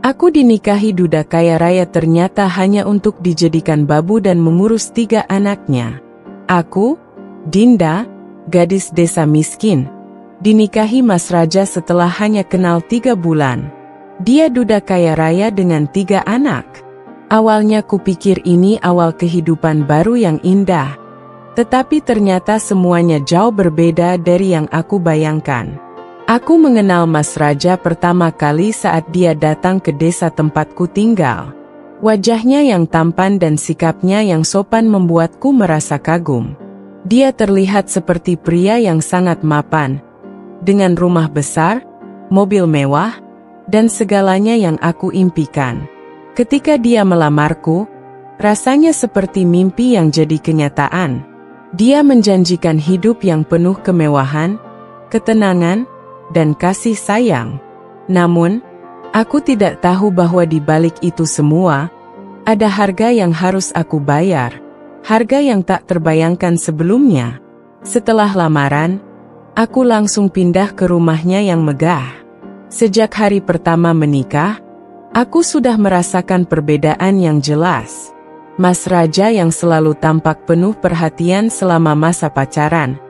Aku dinikahi duda kaya raya ternyata hanya untuk dijadikan babu dan mengurus 3 anaknya. Aku, Dinda, gadis desa miskin, dinikahi Mas Raja setelah hanya kenal 3 bulan. Dia duda kaya raya dengan 3 anak. Awalnya kupikir ini awal kehidupan baru yang indah. Tetapi ternyata semuanya jauh berbeda dari yang aku bayangkan. Aku mengenal Mas Raja pertama kali saat dia datang ke desa tempatku tinggal. Wajahnya yang tampan dan sikapnya yang sopan membuatku merasa kagum. Dia terlihat seperti pria yang sangat mapan, dengan rumah besar, mobil mewah, dan segalanya yang aku impikan. Ketika dia melamarku, rasanya seperti mimpi yang jadi kenyataan. Dia menjanjikan hidup yang penuh kemewahan, ketenangan, dan kasih sayang. Namun, aku tidak tahu bahwa di balik itu semua, ada harga yang harus aku bayar. Harga yang tak terbayangkan sebelumnya. Setelah lamaran, aku langsung pindah ke rumahnya yang megah. Sejak hari pertama menikah, aku sudah merasakan perbedaan yang jelas. Mas Raja yang selalu tampak penuh perhatian selama masa pacaran,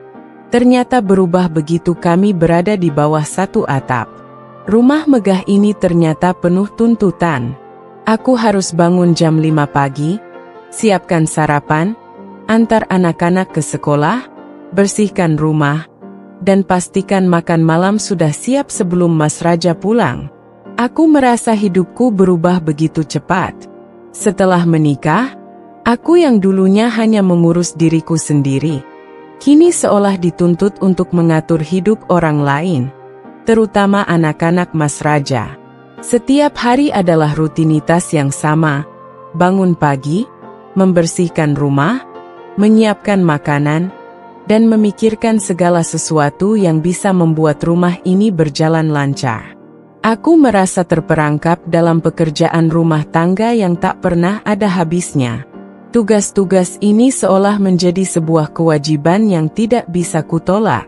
ternyata berubah begitu kami berada di bawah satu atap. Rumah megah ini ternyata penuh tuntutan. Aku harus bangun jam 5 pagi, siapkan sarapan, antar anak-anak ke sekolah, bersihkan rumah, dan pastikan makan malam sudah siap sebelum Mas Raja pulang. Aku merasa hidupku berubah begitu cepat. Setelah menikah, aku yang dulunya hanya mengurus diriku sendiri, kini seolah dituntut untuk mengatur hidup orang lain, terutama anak-anak Mas Raja. Setiap hari adalah rutinitas yang sama, bangun pagi, membersihkan rumah, menyiapkan makanan, dan memikirkan segala sesuatu yang bisa membuat rumah ini berjalan lancar. Aku merasa terperangkap dalam pekerjaan rumah tangga yang tak pernah ada habisnya. Tugas-tugas ini seolah menjadi sebuah kewajiban yang tidak bisa kutolak.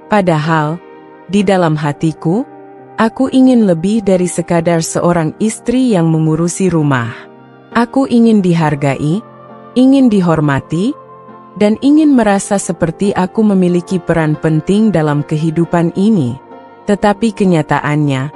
Padahal, di dalam hatiku, aku ingin lebih dari sekadar seorang istri yang mengurusi rumah. Aku ingin dihargai, ingin dihormati, dan ingin merasa seperti aku memiliki peran penting dalam kehidupan ini. Tetapi kenyataannya,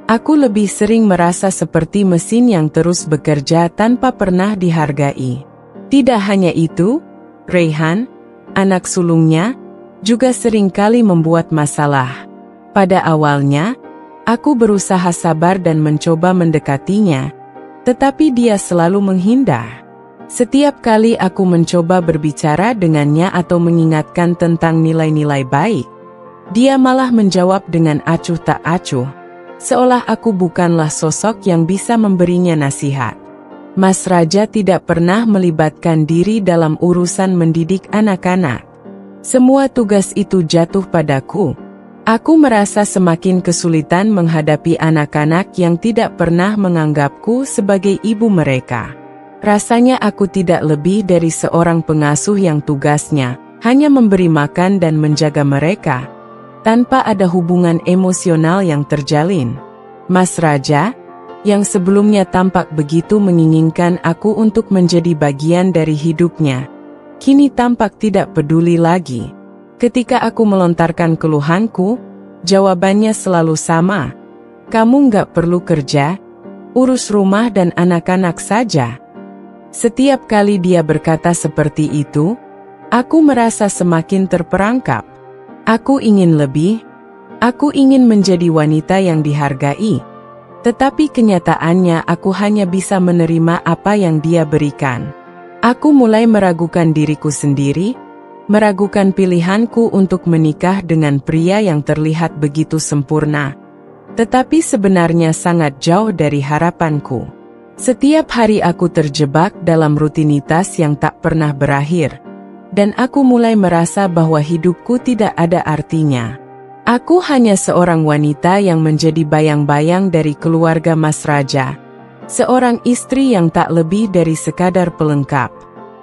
aku lebih sering merasa seperti mesin yang terus bekerja tanpa pernah dihargai. Tidak hanya itu, Raihan, anak sulungnya, juga seringkali membuat masalah. Pada awalnya, aku berusaha sabar dan mencoba mendekatinya, tetapi dia selalu menghindar. Setiap kali aku mencoba berbicara dengannya atau mengingatkan tentang nilai-nilai baik, dia malah menjawab dengan acuh tak acuh, seolah aku bukanlah sosok yang bisa memberinya nasihat. Mas Raja tidak pernah melibatkan diri dalam urusan mendidik anak-anak. Semua tugas itu jatuh padaku. Aku merasa semakin kesulitan menghadapi anak-anak yang tidak pernah menganggapku sebagai ibu mereka. Rasanya aku tidak lebih dari seorang pengasuh yang tugasnya hanya memberi makan dan menjaga mereka, tanpa ada hubungan emosional yang terjalin. Mas Raja, yang sebelumnya tampak begitu menginginkan aku untuk menjadi bagian dari hidupnya, kini tampak tidak peduli lagi. Ketika aku melontarkan keluhanku, jawabannya selalu sama. Kamu nggak perlu kerja, urus rumah dan anak-anak saja. Setiap kali dia berkata seperti itu, aku merasa semakin terperangkap. Aku ingin lebih, aku ingin menjadi wanita yang dihargai. Tetapi kenyataannya aku hanya bisa menerima apa yang dia berikan. Aku mulai meragukan diriku sendiri, meragukan pilihanku untuk menikah dengan pria yang terlihat begitu sempurna, tetapi sebenarnya sangat jauh dari harapanku. Setiap hari aku terjebak dalam rutinitas yang tak pernah berakhir, dan aku mulai merasa bahwa hidupku tidak ada artinya. Aku hanya seorang wanita yang menjadi bayang-bayang dari keluarga Mas Raja, seorang istri yang tak lebih dari sekadar pelengkap.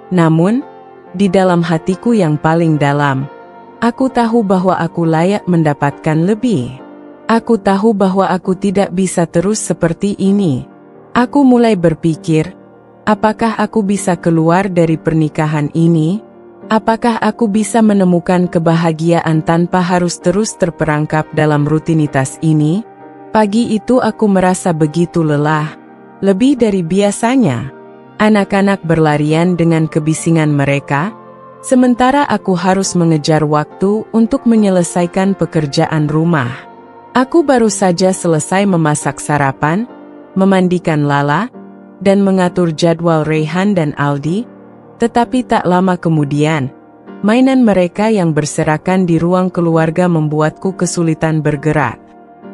Namun, di dalam hatiku yang paling dalam, aku tahu bahwa aku layak mendapatkan lebih. Aku tahu bahwa aku tidak bisa terus seperti ini. Aku mulai berpikir, apakah aku bisa keluar dari pernikahan ini? Apakah aku bisa menemukan kebahagiaan tanpa harus terus terperangkap dalam rutinitas ini? Pagi itu aku merasa begitu lelah, lebih dari biasanya. Anak-anak berlarian dengan kebisingan mereka, sementara aku harus mengejar waktu untuk menyelesaikan pekerjaan rumah. Aku baru saja selesai memasak sarapan, memandikan Lala, dan mengatur jadwal Rayhan dan Aldi, tetapi tak lama kemudian, mainan mereka yang berserakan di ruang keluarga membuatku kesulitan bergerak.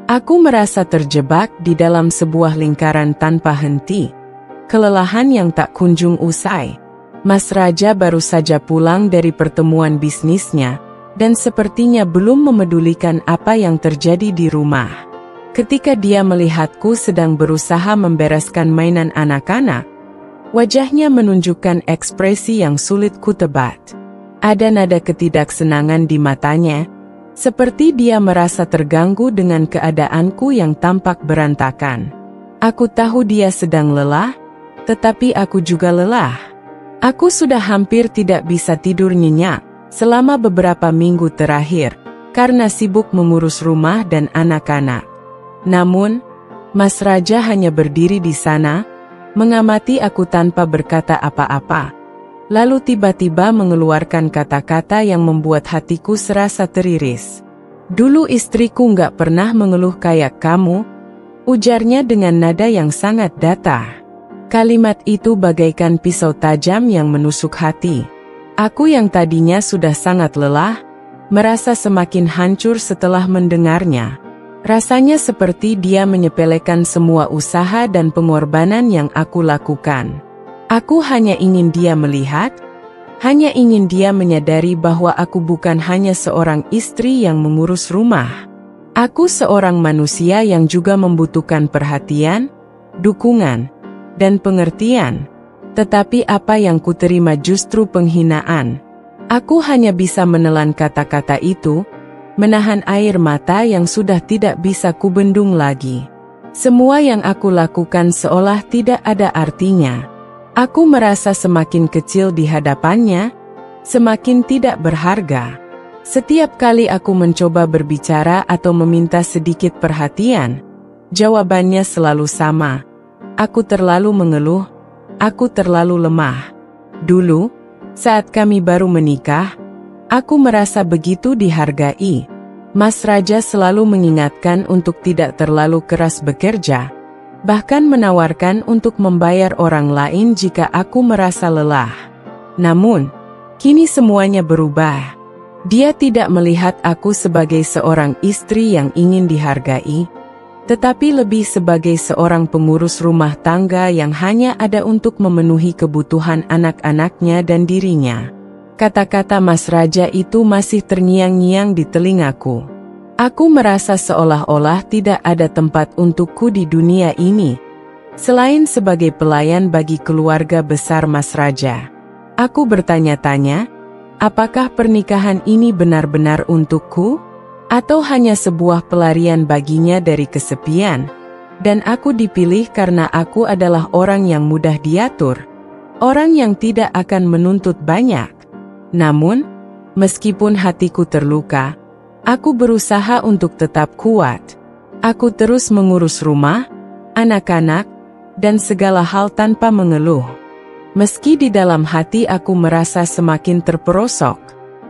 Aku merasa terjebak di dalam sebuah lingkaran tanpa henti. Kelelahan yang tak kunjung usai. Mas Raja baru saja pulang dari pertemuan bisnisnya, dan sepertinya belum memedulikan apa yang terjadi di rumah. Ketika dia melihatku sedang berusaha membereskan mainan anak-anak, wajahnya menunjukkan ekspresi yang sulit kutebak. Ada nada ketidaksenangan di matanya, seperti dia merasa terganggu dengan keadaanku yang tampak berantakan. Aku tahu dia sedang lelah, tetapi aku juga lelah. Aku sudah hampir tidak bisa tidur nyenyak selama beberapa minggu terakhir, karena sibuk mengurus rumah dan anak-anak. Namun, Mas Raja hanya berdiri di sana, mengamati aku tanpa berkata apa-apa. Lalu tiba-tiba mengeluarkan kata-kata yang membuat hatiku serasa teriris. Dulu istriku nggak pernah mengeluh kayak kamu, ujarnya dengan nada yang sangat datar. Kalimat itu bagaikan pisau tajam yang menusuk hati. Aku yang tadinya sudah sangat lelah, merasa semakin hancur setelah mendengarnya. Rasanya seperti dia menyepelekan semua usaha dan pengorbanan yang aku lakukan. Aku hanya ingin dia melihat, hanya ingin dia menyadari bahwa aku bukan hanya seorang istri yang mengurus rumah. Aku seorang manusia yang juga membutuhkan perhatian, dukungan, dan pengertian. Tetapi apa yang kuterima justru penghinaan. Aku hanya bisa menelan kata-kata itu, menahan air mata yang sudah tidak bisa kubendung lagi. Semua yang aku lakukan seolah tidak ada artinya. Aku merasa semakin kecil di hadapannya, semakin tidak berharga. Setiap kali aku mencoba berbicara atau meminta sedikit perhatian, jawabannya selalu sama. Aku terlalu mengeluh, aku terlalu lemah. Dulu, saat kami baru menikah, aku merasa begitu dihargai. Mas Raja selalu mengingatkan untuk tidak terlalu keras bekerja, bahkan menawarkan untuk membayar orang lain jika aku merasa lelah. Namun, kini semuanya berubah. Dia tidak melihat aku sebagai seorang istri yang ingin dihargai, tetapi lebih sebagai seorang pengurus rumah tangga yang hanya ada untuk memenuhi kebutuhan anak-anaknya dan dirinya. Kata-kata Mas Raja itu masih terngiang-ngiang di telingaku. Aku merasa seolah-olah tidak ada tempat untukku di dunia ini, selain sebagai pelayan bagi keluarga besar Mas Raja. Aku bertanya-tanya, apakah pernikahan ini benar-benar untukku? Atau hanya sebuah pelarian baginya dari kesepian? Dan aku dipilih karena aku adalah orang yang mudah diatur, orang yang tidak akan menuntut banyak. Namun, meskipun hatiku terluka, aku berusaha untuk tetap kuat. Aku terus mengurus rumah, anak-anak, dan segala hal tanpa mengeluh. Meski di dalam hati aku merasa semakin terperosok.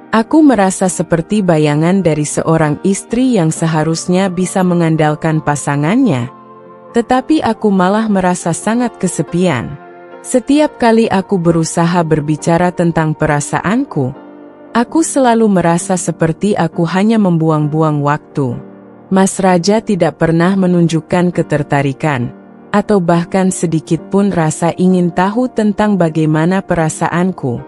Aku merasa seperti bayangan dari seorang istri yang seharusnya bisa mengandalkan pasangannya. Tetapi aku malah merasa sangat kesepian. Setiap kali aku berusaha berbicara tentang perasaanku, aku selalu merasa seperti aku hanya membuang-buang waktu. Mas Raja tidak pernah menunjukkan ketertarikan, atau bahkan sedikit pun rasa ingin tahu tentang bagaimana perasaanku.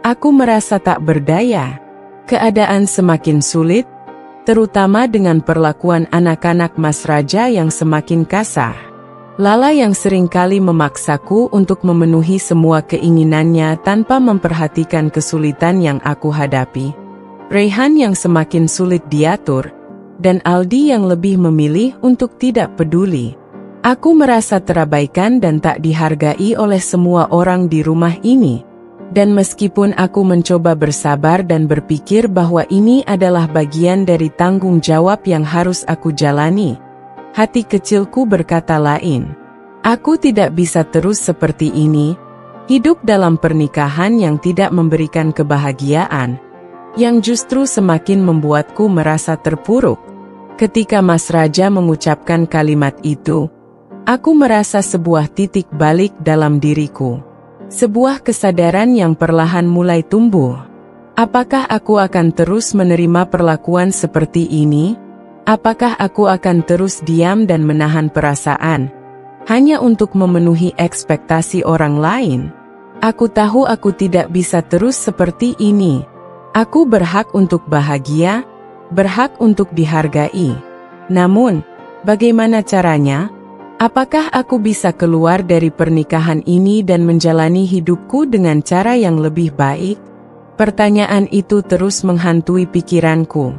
Aku merasa tak berdaya. Keadaan semakin sulit, terutama dengan perlakuan anak-anak Mas Raja yang semakin kasar. Lala yang seringkali memaksaku untuk memenuhi semua keinginannya tanpa memperhatikan kesulitan yang aku hadapi. Rayhan yang semakin sulit diatur, dan Aldi yang lebih memilih untuk tidak peduli. Aku merasa terabaikan dan tak dihargai oleh semua orang di rumah ini. Dan meskipun aku mencoba bersabar dan berpikir bahwa ini adalah bagian dari tanggung jawab yang harus aku jalani, hati kecilku berkata lain. Aku tidak bisa terus seperti ini, hidup dalam pernikahan yang tidak memberikan kebahagiaan, yang justru semakin membuatku merasa terpuruk. Ketika Mas Raja mengucapkan kalimat itu, aku merasa sebuah titik balik dalam diriku. Sebuah kesadaran yang perlahan mulai tumbuh. Apakah aku akan terus menerima perlakuan seperti ini? Apakah aku akan terus diam dan menahan perasaan, hanya untuk memenuhi ekspektasi orang lain? Aku tahu aku tidak bisa terus seperti ini. Aku berhak untuk bahagia, berhak untuk dihargai. Namun, bagaimana caranya? Apakah aku bisa keluar dari pernikahan ini dan menjalani hidupku dengan cara yang lebih baik? Pertanyaan itu terus menghantui pikiranku.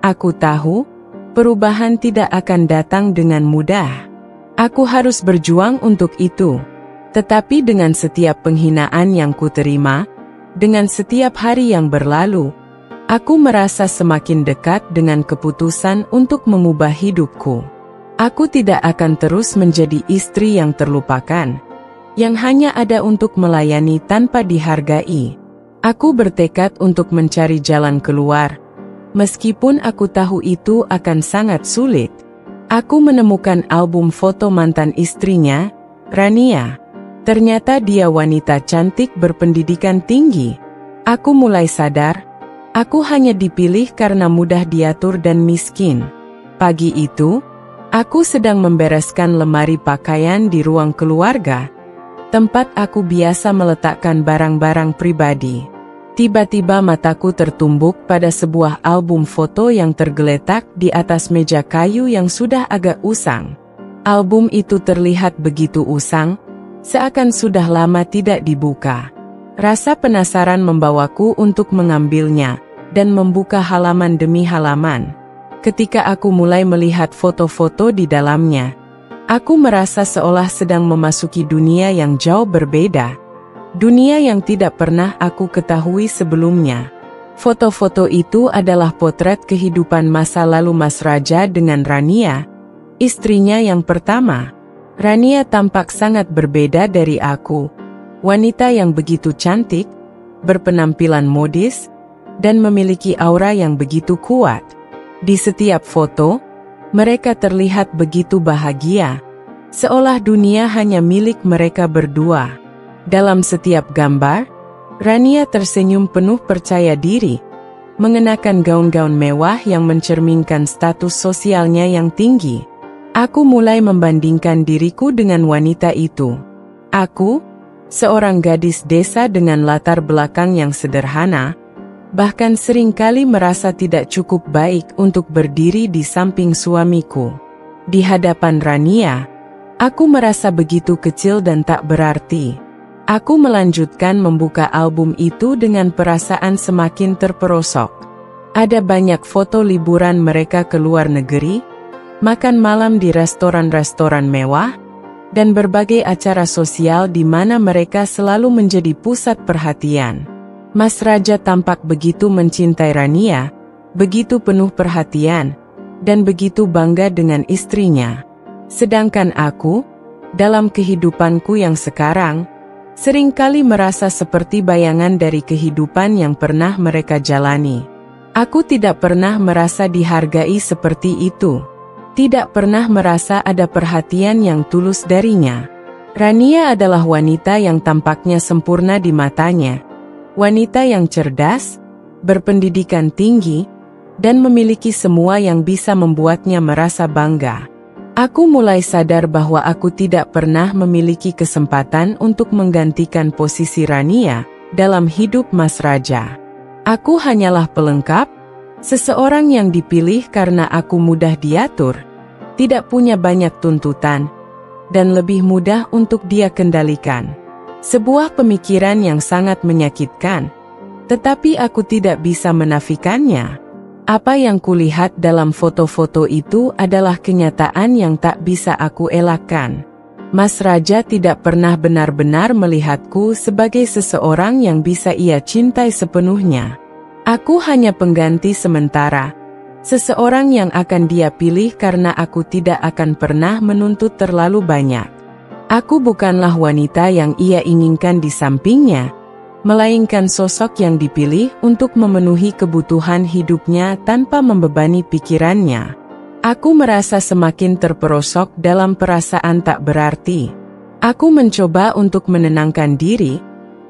Aku tahu, perubahan tidak akan datang dengan mudah. Aku harus berjuang untuk itu. Tetapi dengan setiap penghinaan yang kuterima, dengan setiap hari yang berlalu, aku merasa semakin dekat dengan keputusan untuk mengubah hidupku. Aku tidak akan terus menjadi istri yang terlupakan, yang hanya ada untuk melayani tanpa dihargai. Aku bertekad untuk mencari jalan keluar, meskipun aku tahu itu akan sangat sulit. Aku menemukan album foto mantan istrinya, Rania. Ternyata dia wanita cantik berpendidikan tinggi. Aku mulai sadar, aku hanya dipilih karena mudah diatur dan miskin. Pagi itu, aku sedang membereskan lemari pakaian di ruang keluarga, tempat aku biasa meletakkan barang-barang pribadi. Tiba-tiba mataku tertumbuk pada sebuah album foto yang tergeletak di atas meja kayu yang sudah agak usang. Album itu terlihat begitu usang, seakan sudah lama tidak dibuka. Rasa penasaran membawaku untuk mengambilnya dan membuka halaman demi halaman. Ketika aku mulai melihat foto-foto di dalamnya, aku merasa seolah sedang memasuki dunia yang jauh berbeda. Dunia yang tidak pernah aku ketahui sebelumnya. Foto-foto itu adalah potret kehidupan masa lalu Mas Raja dengan Rania, istrinya yang pertama. Rania tampak sangat berbeda dari aku. Wanita yang begitu cantik, berpenampilan modis, dan memiliki aura yang begitu kuat. Di setiap foto, mereka terlihat begitu bahagia, seolah dunia hanya milik mereka berdua. Dalam setiap gambar, Rania tersenyum penuh percaya diri, mengenakan gaun-gaun mewah yang mencerminkan status sosialnya yang tinggi. Aku mulai membandingkan diriku dengan wanita itu. Aku, seorang gadis desa dengan latar belakang yang sederhana, bahkan seringkali merasa tidak cukup baik untuk berdiri di samping suamiku. Di hadapan Rania, aku merasa begitu kecil dan tak berarti. Aku melanjutkan membuka album itu dengan perasaan semakin terperosok. Ada banyak foto liburan mereka ke luar negeri, makan malam di restoran-restoran mewah, dan berbagai acara sosial di mana mereka selalu menjadi pusat perhatian. Mas Raja tampak begitu mencintai Rania, begitu penuh perhatian, dan begitu bangga dengan istrinya. Sedangkan aku, dalam kehidupanku yang sekarang, seringkali merasa seperti bayangan dari kehidupan yang pernah mereka jalani. Aku tidak pernah merasa dihargai seperti itu. Tidak pernah merasa ada perhatian yang tulus darinya. Rania adalah wanita yang tampaknya sempurna di matanya. Wanita yang cerdas, berpendidikan tinggi, dan memiliki semua yang bisa membuatnya merasa bangga. Aku mulai sadar bahwa aku tidak pernah memiliki kesempatan untuk menggantikan posisi Rania dalam hidup Mas Raja. Aku hanyalah pelengkap, seseorang yang dipilih karena aku mudah diatur, tidak punya banyak tuntutan, dan lebih mudah untuk dia kendalikan. Sebuah pemikiran yang sangat menyakitkan, tetapi aku tidak bisa menafikannya. Apa yang kulihat dalam foto-foto itu adalah kenyataan yang tak bisa aku elakkan. Mas Raja tidak pernah benar-benar melihatku sebagai seseorang yang bisa ia cintai sepenuhnya. Aku hanya pengganti sementara, seseorang yang akan dia pilih karena aku tidak akan pernah menuntut terlalu banyak. Aku bukanlah wanita yang ia inginkan di sampingnya, melainkan sosok yang dipilih untuk memenuhi kebutuhan hidupnya tanpa membebani pikirannya. Aku merasa semakin terperosok dalam perasaan tak berarti. Aku mencoba untuk menenangkan diri,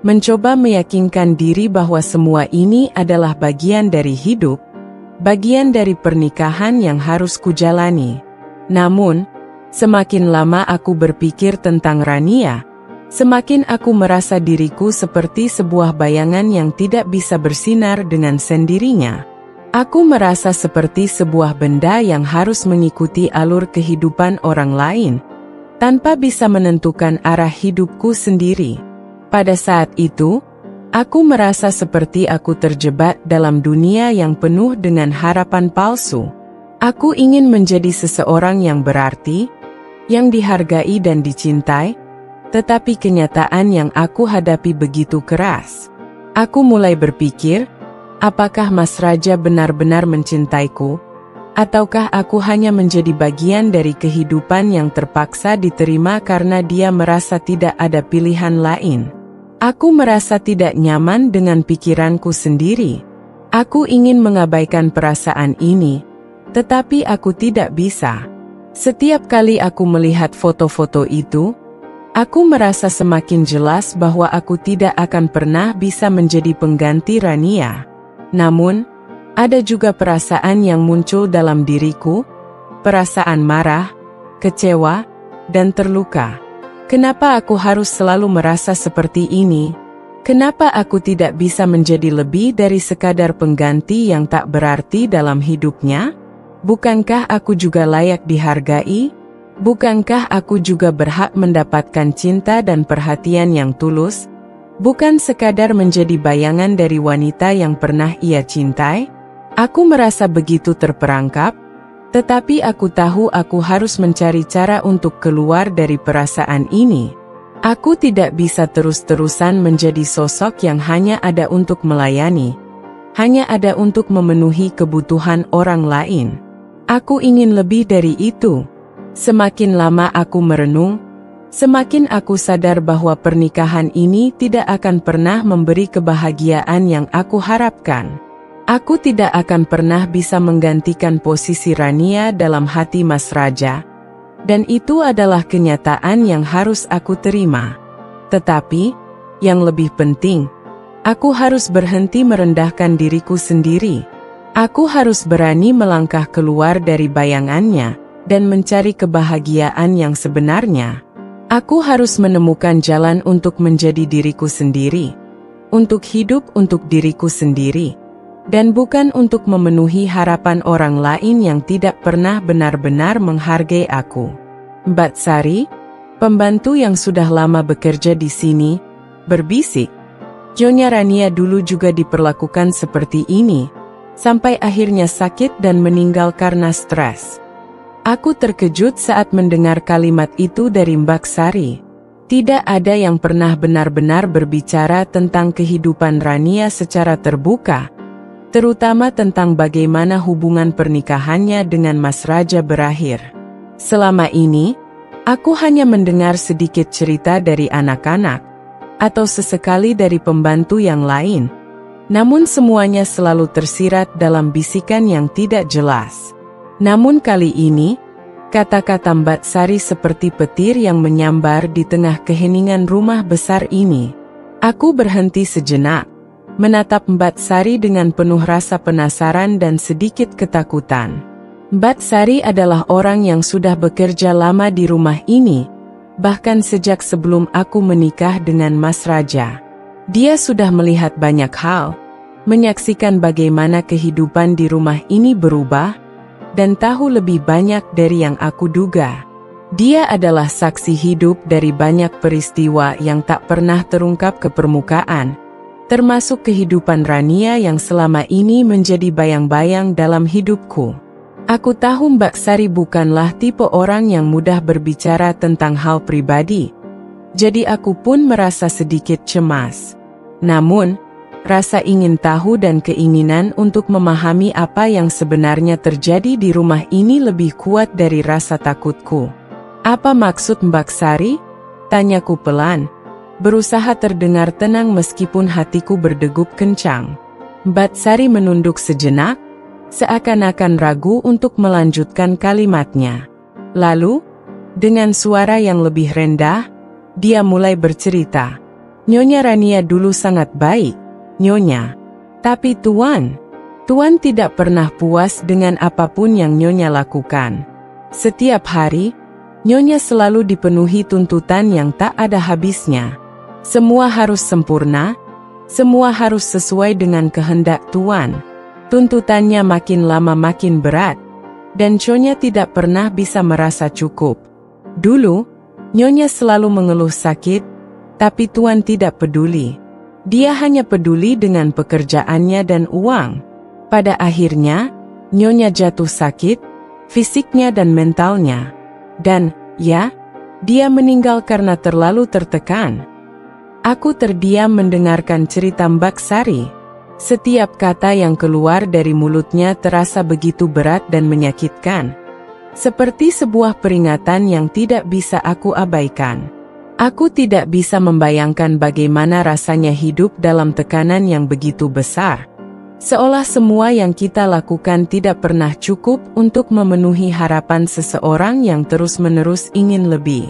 mencoba meyakinkan diri bahwa semua ini adalah bagian dari hidup, bagian dari pernikahan yang harus kujalani. Namun, semakin lama aku berpikir tentang Rania, semakin aku merasa diriku seperti sebuah bayangan yang tidak bisa bersinar dengan sendirinya. Aku merasa seperti sebuah benda yang harus mengikuti alur kehidupan orang lain, tanpa bisa menentukan arah hidupku sendiri. Pada saat itu, aku merasa seperti aku terjebak dalam dunia yang penuh dengan harapan palsu. Aku ingin menjadi seseorang yang berarti, yang dihargai dan dicintai, tetapi kenyataan yang aku hadapi begitu keras. Aku mulai berpikir, apakah Mas Raja benar-benar mencintaiku? Ataukah aku hanya menjadi bagian dari kehidupan yang terpaksa diterima karena dia merasa tidak ada pilihan lain? Aku merasa tidak nyaman dengan pikiranku sendiri. Aku ingin mengabaikan perasaan ini, tetapi aku tidak bisa. Setiap kali aku melihat foto-foto itu, aku merasa semakin jelas bahwa aku tidak akan pernah bisa menjadi pengganti Rania. Namun, ada juga perasaan yang muncul dalam diriku, perasaan marah, kecewa, dan terluka. Kenapa aku harus selalu merasa seperti ini? Kenapa aku tidak bisa menjadi lebih dari sekadar pengganti yang tak berarti dalam hidupnya? Bukankah aku juga layak dihargai? Bukankah aku juga berhak mendapatkan cinta dan perhatian yang tulus, bukan sekadar menjadi bayangan dari wanita yang pernah ia cintai? Aku merasa begitu terperangkap, tetapi aku tahu aku harus mencari cara untuk keluar dari perasaan ini. Aku tidak bisa terus-terusan menjadi sosok yang hanya ada untuk melayani, hanya ada untuk memenuhi kebutuhan orang lain. Aku ingin lebih dari itu. Semakin lama aku merenung, semakin aku sadar bahwa pernikahan ini tidak akan pernah memberi kebahagiaan yang aku harapkan. Aku tidak akan pernah bisa menggantikan posisi Rania dalam hati Mas Raja, dan itu adalah kenyataan yang harus aku terima. Tetapi, yang lebih penting, aku harus berhenti merendahkan diriku sendiri. Aku harus berani melangkah keluar dari bayangannya dan mencari kebahagiaan yang sebenarnya. Aku harus menemukan jalan untuk menjadi diriku sendiri, untuk hidup untuk diriku sendiri, dan bukan untuk memenuhi harapan orang lain yang tidak pernah benar-benar menghargai aku. Mbak Sari, pembantu yang sudah lama bekerja di sini, berbisik. Nyonya Rania dulu juga diperlakukan seperti ini, sampai akhirnya sakit dan meninggal karena stres. Aku terkejut saat mendengar kalimat itu dari Mbak Sari. Tidak ada yang pernah benar-benar berbicara tentang kehidupan Rania secara terbuka, terutama tentang bagaimana hubungan pernikahannya dengan Mas Raja berakhir. Selama ini, aku hanya mendengar sedikit cerita dari anak-anak, atau sesekali dari pembantu yang lain. Namun semuanya selalu tersirat dalam bisikan yang tidak jelas. Namun kali ini, kata-kata Mbak Sari seperti petir yang menyambar di tengah keheningan rumah besar ini. Aku berhenti sejenak, menatap Mbak Sari dengan penuh rasa penasaran dan sedikit ketakutan. Mbak Sari adalah orang yang sudah bekerja lama di rumah ini, bahkan sejak sebelum aku menikah dengan Mas Raja. Dia sudah melihat banyak hal, menyaksikan bagaimana kehidupan di rumah ini berubah, dan tahu lebih banyak dari yang aku duga. Dia adalah saksi hidup dari banyak peristiwa yang tak pernah terungkap ke permukaan, termasuk kehidupan Rania yang selama ini menjadi bayang-bayang dalam hidupku. Aku tahu Mbak Sari bukanlah tipe orang yang mudah berbicara tentang hal pribadi, jadi aku pun merasa sedikit cemas. Namun, rasa ingin tahu dan keinginan untuk memahami apa yang sebenarnya terjadi di rumah ini lebih kuat dari rasa takutku. "Apa maksud Mbak Sari?" tanyaku pelan, berusaha terdengar tenang meskipun hatiku berdegup kencang. Mbak Sari menunduk sejenak, seakan-akan ragu untuk melanjutkan kalimatnya. Lalu, dengan suara yang lebih rendah, dia mulai bercerita. "Nyonya Rania dulu sangat baik, Nyonya. Tapi Tuan tidak pernah puas dengan apapun yang Nyonya lakukan. Setiap hari, Nyonya selalu dipenuhi tuntutan yang tak ada habisnya. Semua harus sempurna, semua harus sesuai dengan kehendak Tuan. Tuntutannya makin lama makin berat, dan Nyonya tidak pernah bisa merasa cukup. Dulu, Nyonya selalu mengeluh sakit, tapi Tuan tidak peduli. Dia hanya peduli dengan pekerjaannya dan uang. Pada akhirnya, Nyonya jatuh sakit, fisiknya dan mentalnya. Dan, ya, dia meninggal karena terlalu tertekan." Aku terdiam mendengarkan cerita Mbak Sari. Setiap kata yang keluar dari mulutnya terasa begitu berat dan menyakitkan. Seperti sebuah peringatan yang tidak bisa aku abaikan. Aku tidak bisa membayangkan bagaimana rasanya hidup dalam tekanan yang begitu besar. Seolah semua yang kita lakukan tidak pernah cukup untuk memenuhi harapan seseorang yang terus-menerus ingin lebih.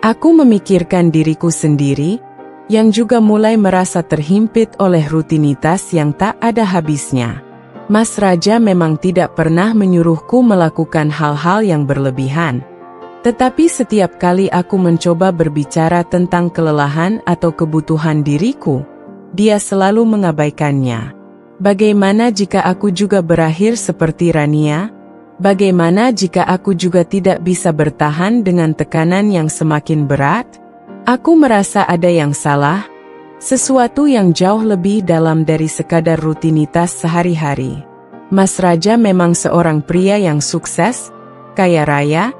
Aku memikirkan diriku sendiri, yang juga mulai merasa terhimpit oleh rutinitas yang tak ada habisnya. Mas Raja memang tidak pernah menyuruhku melakukan hal-hal yang berlebihan. Tetapi setiap kali aku mencoba berbicara tentang kelelahan atau kebutuhan diriku, dia selalu mengabaikannya. Bagaimana jika aku juga berakhir seperti Rania? Bagaimana jika aku juga tidak bisa bertahan dengan tekanan yang semakin berat? Aku merasa ada yang salah, sesuatu yang jauh lebih dalam dari sekadar rutinitas sehari-hari. Mas Raja memang seorang pria yang sukses, kaya raya,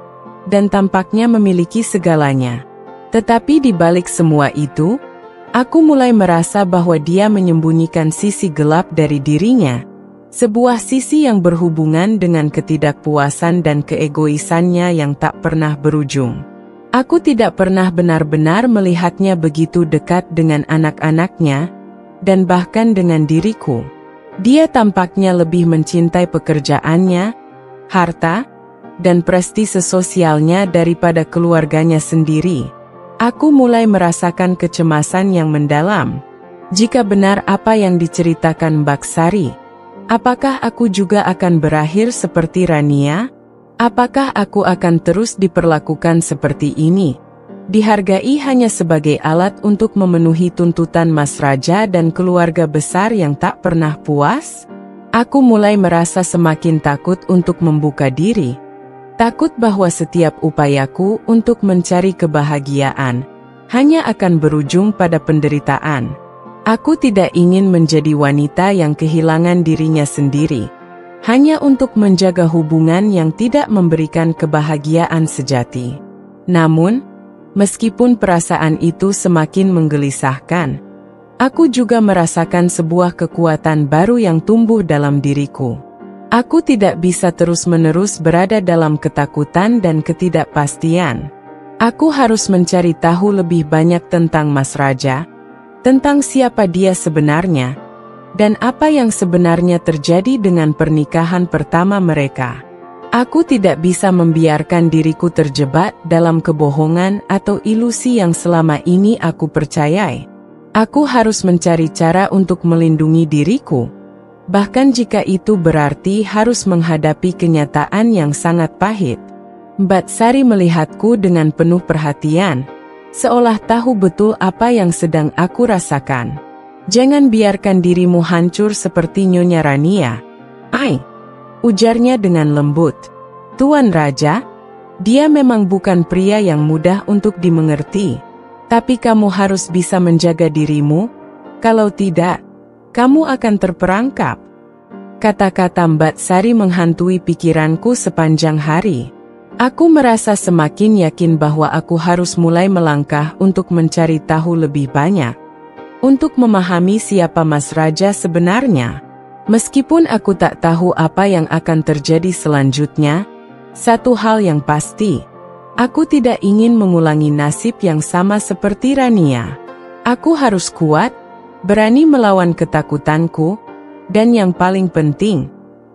dan tampaknya memiliki segalanya. Tetapi di balik semua itu, aku mulai merasa bahwa dia menyembunyikan sisi gelap dari dirinya, sebuah sisi yang berhubungan dengan ketidakpuasan dan keegoisannya yang tak pernah berujung. Aku tidak pernah benar-benar melihatnya begitu dekat dengan anak-anaknya, dan bahkan dengan diriku. Dia tampaknya lebih mencintai pekerjaannya, harta, dan prestise sosialnya daripada keluarganya sendiri. Aku mulai merasakan kecemasan yang mendalam. Jika benar apa yang diceritakan Mbak Sari, apakah aku juga akan berakhir seperti Rania? Apakah aku akan terus diperlakukan seperti ini? Dihargai hanya sebagai alat untuk memenuhi tuntutan Mas Raja dan keluarga besar yang tak pernah puas? Aku mulai merasa semakin takut untuk membuka diri. Takut bahwa setiap upayaku untuk mencari kebahagiaan hanya akan berujung pada penderitaan. Aku tidak ingin menjadi wanita yang kehilangan dirinya sendiri hanya untuk menjaga hubungan yang tidak memberikan kebahagiaan sejati. Namun, meskipun perasaan itu semakin menggelisahkan, aku juga merasakan sebuah kekuatan baru yang tumbuh dalam diriku. Aku tidak bisa terus-menerus berada dalam ketakutan dan ketidakpastian. Aku harus mencari tahu lebih banyak tentang Mas Raja, tentang siapa dia sebenarnya, dan apa yang sebenarnya terjadi dengan pernikahan pertama mereka. Aku tidak bisa membiarkan diriku terjebak dalam kebohongan atau ilusi yang selama ini aku percayai. Aku harus mencari cara untuk melindungi diriku, bahkan jika itu berarti harus menghadapi kenyataan yang sangat pahit. Mbak Sari melihatku dengan penuh perhatian, seolah tahu betul apa yang sedang aku rasakan. "Jangan biarkan dirimu hancur seperti Nyonya Rania." Ujarnya dengan lembut. "Tuan Raja, dia memang bukan pria yang mudah untuk dimengerti. Tapi kamu harus bisa menjaga dirimu, Kalau tidak, kamu akan terperangkap. Kata-kata Mbak Sari menghantui pikiranku sepanjang hari. Aku merasa semakin yakin bahwa aku harus mulai melangkah untuk mencari tahu lebih banyak. Untuk memahami siapa Mas Raja sebenarnya. Meskipun aku tak tahu apa yang akan terjadi selanjutnya, satu hal yang pasti, aku tidak ingin mengulangi nasib yang sama seperti Rania. Aku harus kuat, berani melawan ketakutanku, dan yang paling penting,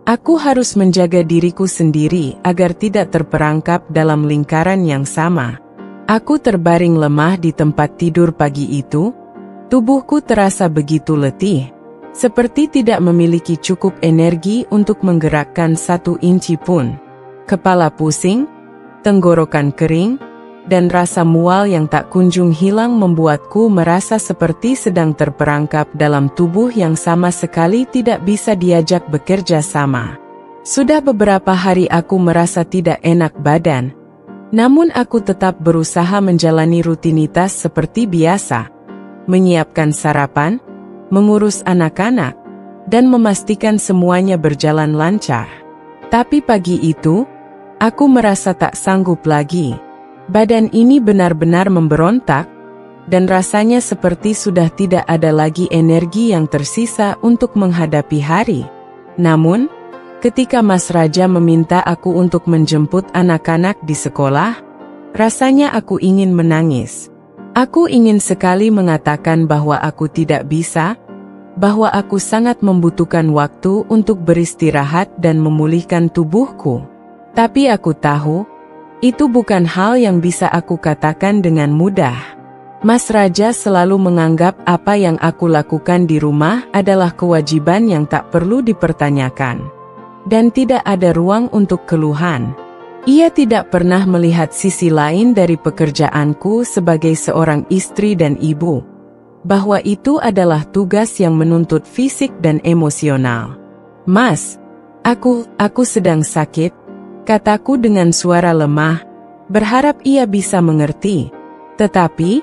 aku harus menjaga diriku sendiri agar tidak terperangkap dalam lingkaran yang sama. Aku terbaring lemah di tempat tidur pagi itu, tubuhku terasa begitu letih. Seperti tidak memiliki cukup energi untuk menggerakkan 1 inci pun. Kepala pusing, tenggorokan kering, dan rasa mual yang tak kunjung hilang membuatku merasa seperti sedang terperangkap dalam tubuh yang sama sekali tidak bisa diajak bekerja sama. Sudah beberapa hari aku merasa tidak enak badan, namun aku tetap berusaha menjalani rutinitas seperti biasa, menyiapkan sarapan, mengurus anak-anak, dan memastikan semuanya berjalan lancar. Tapi pagi itu, aku merasa tak sanggup lagi. Badan ini benar-benar memberontak, dan rasanya seperti sudah tidak ada lagi energi yang tersisa untuk menghadapi hari. Namun, ketika Mas Raja meminta aku untuk menjemput anak-anak di sekolah, rasanya aku ingin menangis. Aku ingin sekali mengatakan bahwa aku tidak bisa, bahwa aku sangat membutuhkan waktu untuk beristirahat dan memulihkan tubuhku. Tapi aku tahu, itu bukan hal yang bisa aku katakan dengan mudah. Mas Raja selalu menganggap apa yang aku lakukan di rumah adalah kewajiban yang tak perlu dipertanyakan. Dan tidak ada ruang untuk keluhan. Ia tidak pernah melihat sisi lain dari pekerjaanku sebagai seorang istri dan ibu. Bahwa itu adalah tugas yang menuntut fisik dan emosional. Mas, aku sedang sakit, kataku dengan suara lemah, berharap ia bisa mengerti. Tetapi,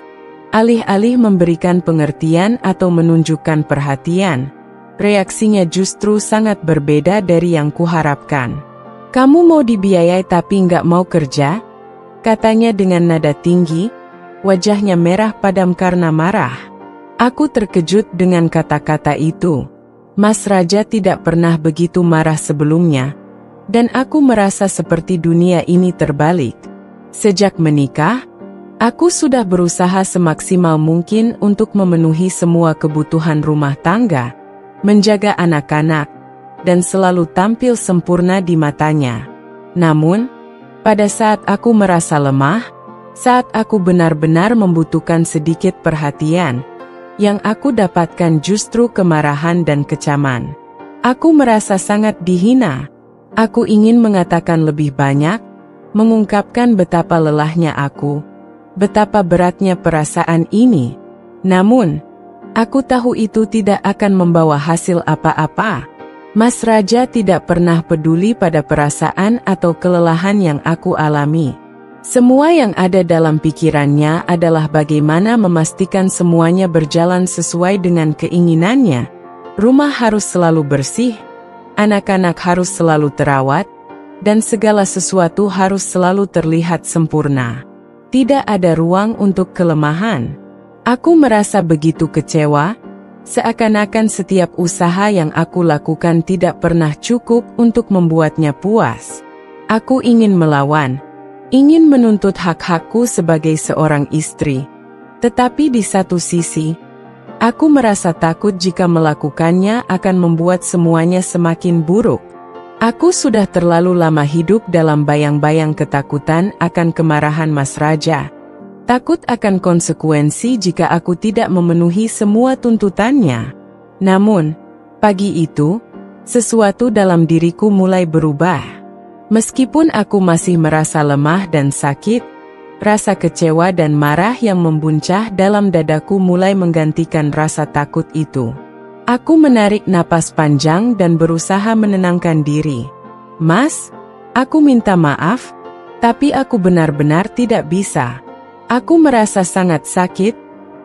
alih-alih memberikan pengertian atau menunjukkan perhatian, reaksinya justru sangat berbeda dari yang kuharapkan. Kamu mau dibiayai tapi nggak mau kerja? Katanya dengan nada tinggi, wajahnya merah padam karena marah. Aku terkejut dengan kata-kata itu. Mas Raja tidak pernah begitu marah sebelumnya, dan aku merasa seperti dunia ini terbalik. Sejak menikah, aku sudah berusaha semaksimal mungkin untuk memenuhi semua kebutuhan rumah tangga, menjaga anak-anak, dan selalu tampil sempurna di matanya. Namun, pada saat aku merasa lemah, saat aku benar-benar membutuhkan sedikit perhatian, yang aku dapatkan justru kemarahan dan kecaman. Aku merasa sangat dihina. Aku ingin mengatakan lebih banyak, mengungkapkan betapa lelahnya aku, betapa beratnya perasaan ini. Namun, aku tahu itu tidak akan membawa hasil apa-apa. Mas Raja tidak pernah peduli pada perasaan atau kelelahan yang aku alami. Semua yang ada dalam pikirannya adalah bagaimana memastikan semuanya berjalan sesuai dengan keinginannya. Rumah harus selalu bersih, anak-anak harus selalu terawat, dan segala sesuatu harus selalu terlihat sempurna. Tidak ada ruang untuk kelemahan. Aku merasa begitu kecewa, seakan-akan setiap usaha yang aku lakukan tidak pernah cukup untuk membuatnya puas. Aku ingin melawan, ingin menuntut hak-hakku sebagai seorang istri. Tetapi di satu sisi, aku merasa takut jika melakukannya akan membuat semuanya semakin buruk. Aku sudah terlalu lama hidup dalam bayang-bayang ketakutan akan kemarahan Mas Raja. Takut akan konsekuensi jika aku tidak memenuhi semua tuntutannya. Namun, pagi itu, sesuatu dalam diriku mulai berubah. Meskipun aku masih merasa lemah dan sakit, rasa kecewa dan marah yang membuncah dalam dadaku mulai menggantikan rasa takut itu. Aku menarik napas panjang dan berusaha menenangkan diri. Mas, aku minta maaf, tapi aku benar-benar tidak bisa. Aku merasa sangat sakit,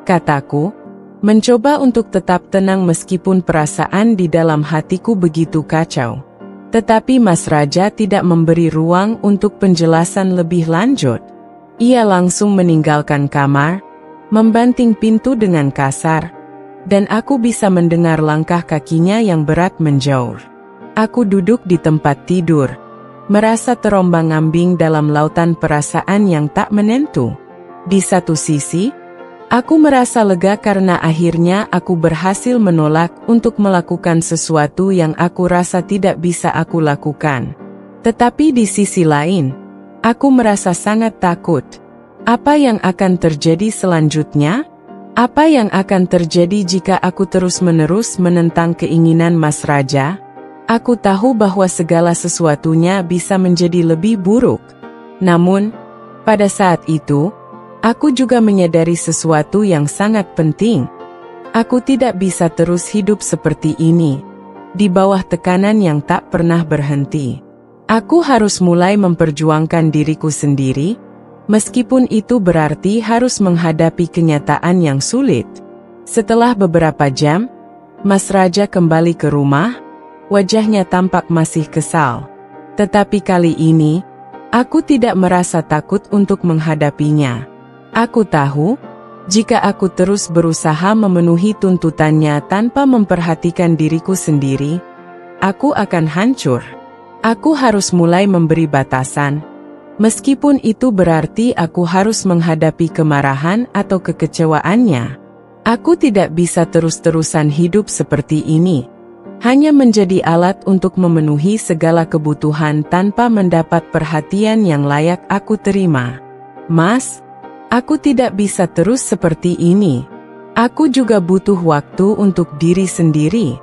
kataku, mencoba untuk tetap tenang meskipun perasaan di dalam hatiku begitu kacau. Tetapi Mas Raja tidak memberi ruang untuk penjelasan lebih lanjut. Ia langsung meninggalkan kamar, membanting pintu dengan kasar, dan aku bisa mendengar langkah kakinya yang berat menjauh. Aku duduk di tempat tidur, merasa terombang-ambing dalam lautan perasaan yang tak menentu. Di satu sisi, aku merasa lega karena akhirnya aku berhasil menolak untuk melakukan sesuatu yang aku rasa tidak bisa aku lakukan. Tetapi di sisi lain, aku merasa sangat takut. Apa yang akan terjadi selanjutnya? Apa yang akan terjadi jika aku terus-menerus menentang keinginan Mas Raja? Aku tahu bahwa segala sesuatunya bisa menjadi lebih buruk. Namun, pada saat itu, aku juga menyadari sesuatu yang sangat penting. Aku tidak bisa terus hidup seperti ini, di bawah tekanan yang tak pernah berhenti. Aku harus mulai memperjuangkan diriku sendiri, meskipun itu berarti harus menghadapi kenyataan yang sulit. Setelah beberapa jam, Mas Raja kembali ke rumah, wajahnya tampak masih kesal. Tetapi kali ini, aku tidak merasa takut untuk menghadapinya. Aku tahu, jika aku terus berusaha memenuhi tuntutannya tanpa memperhatikan diriku sendiri, aku akan hancur. Aku harus mulai memberi batasan, meskipun itu berarti aku harus menghadapi kemarahan atau kekecewaannya. Aku tidak bisa terus-terusan hidup seperti ini, hanya menjadi alat untuk memenuhi segala kebutuhan tanpa mendapat perhatian yang layak aku terima. Mas, aku tidak bisa terus seperti ini. Aku juga butuh waktu untuk diri sendiri.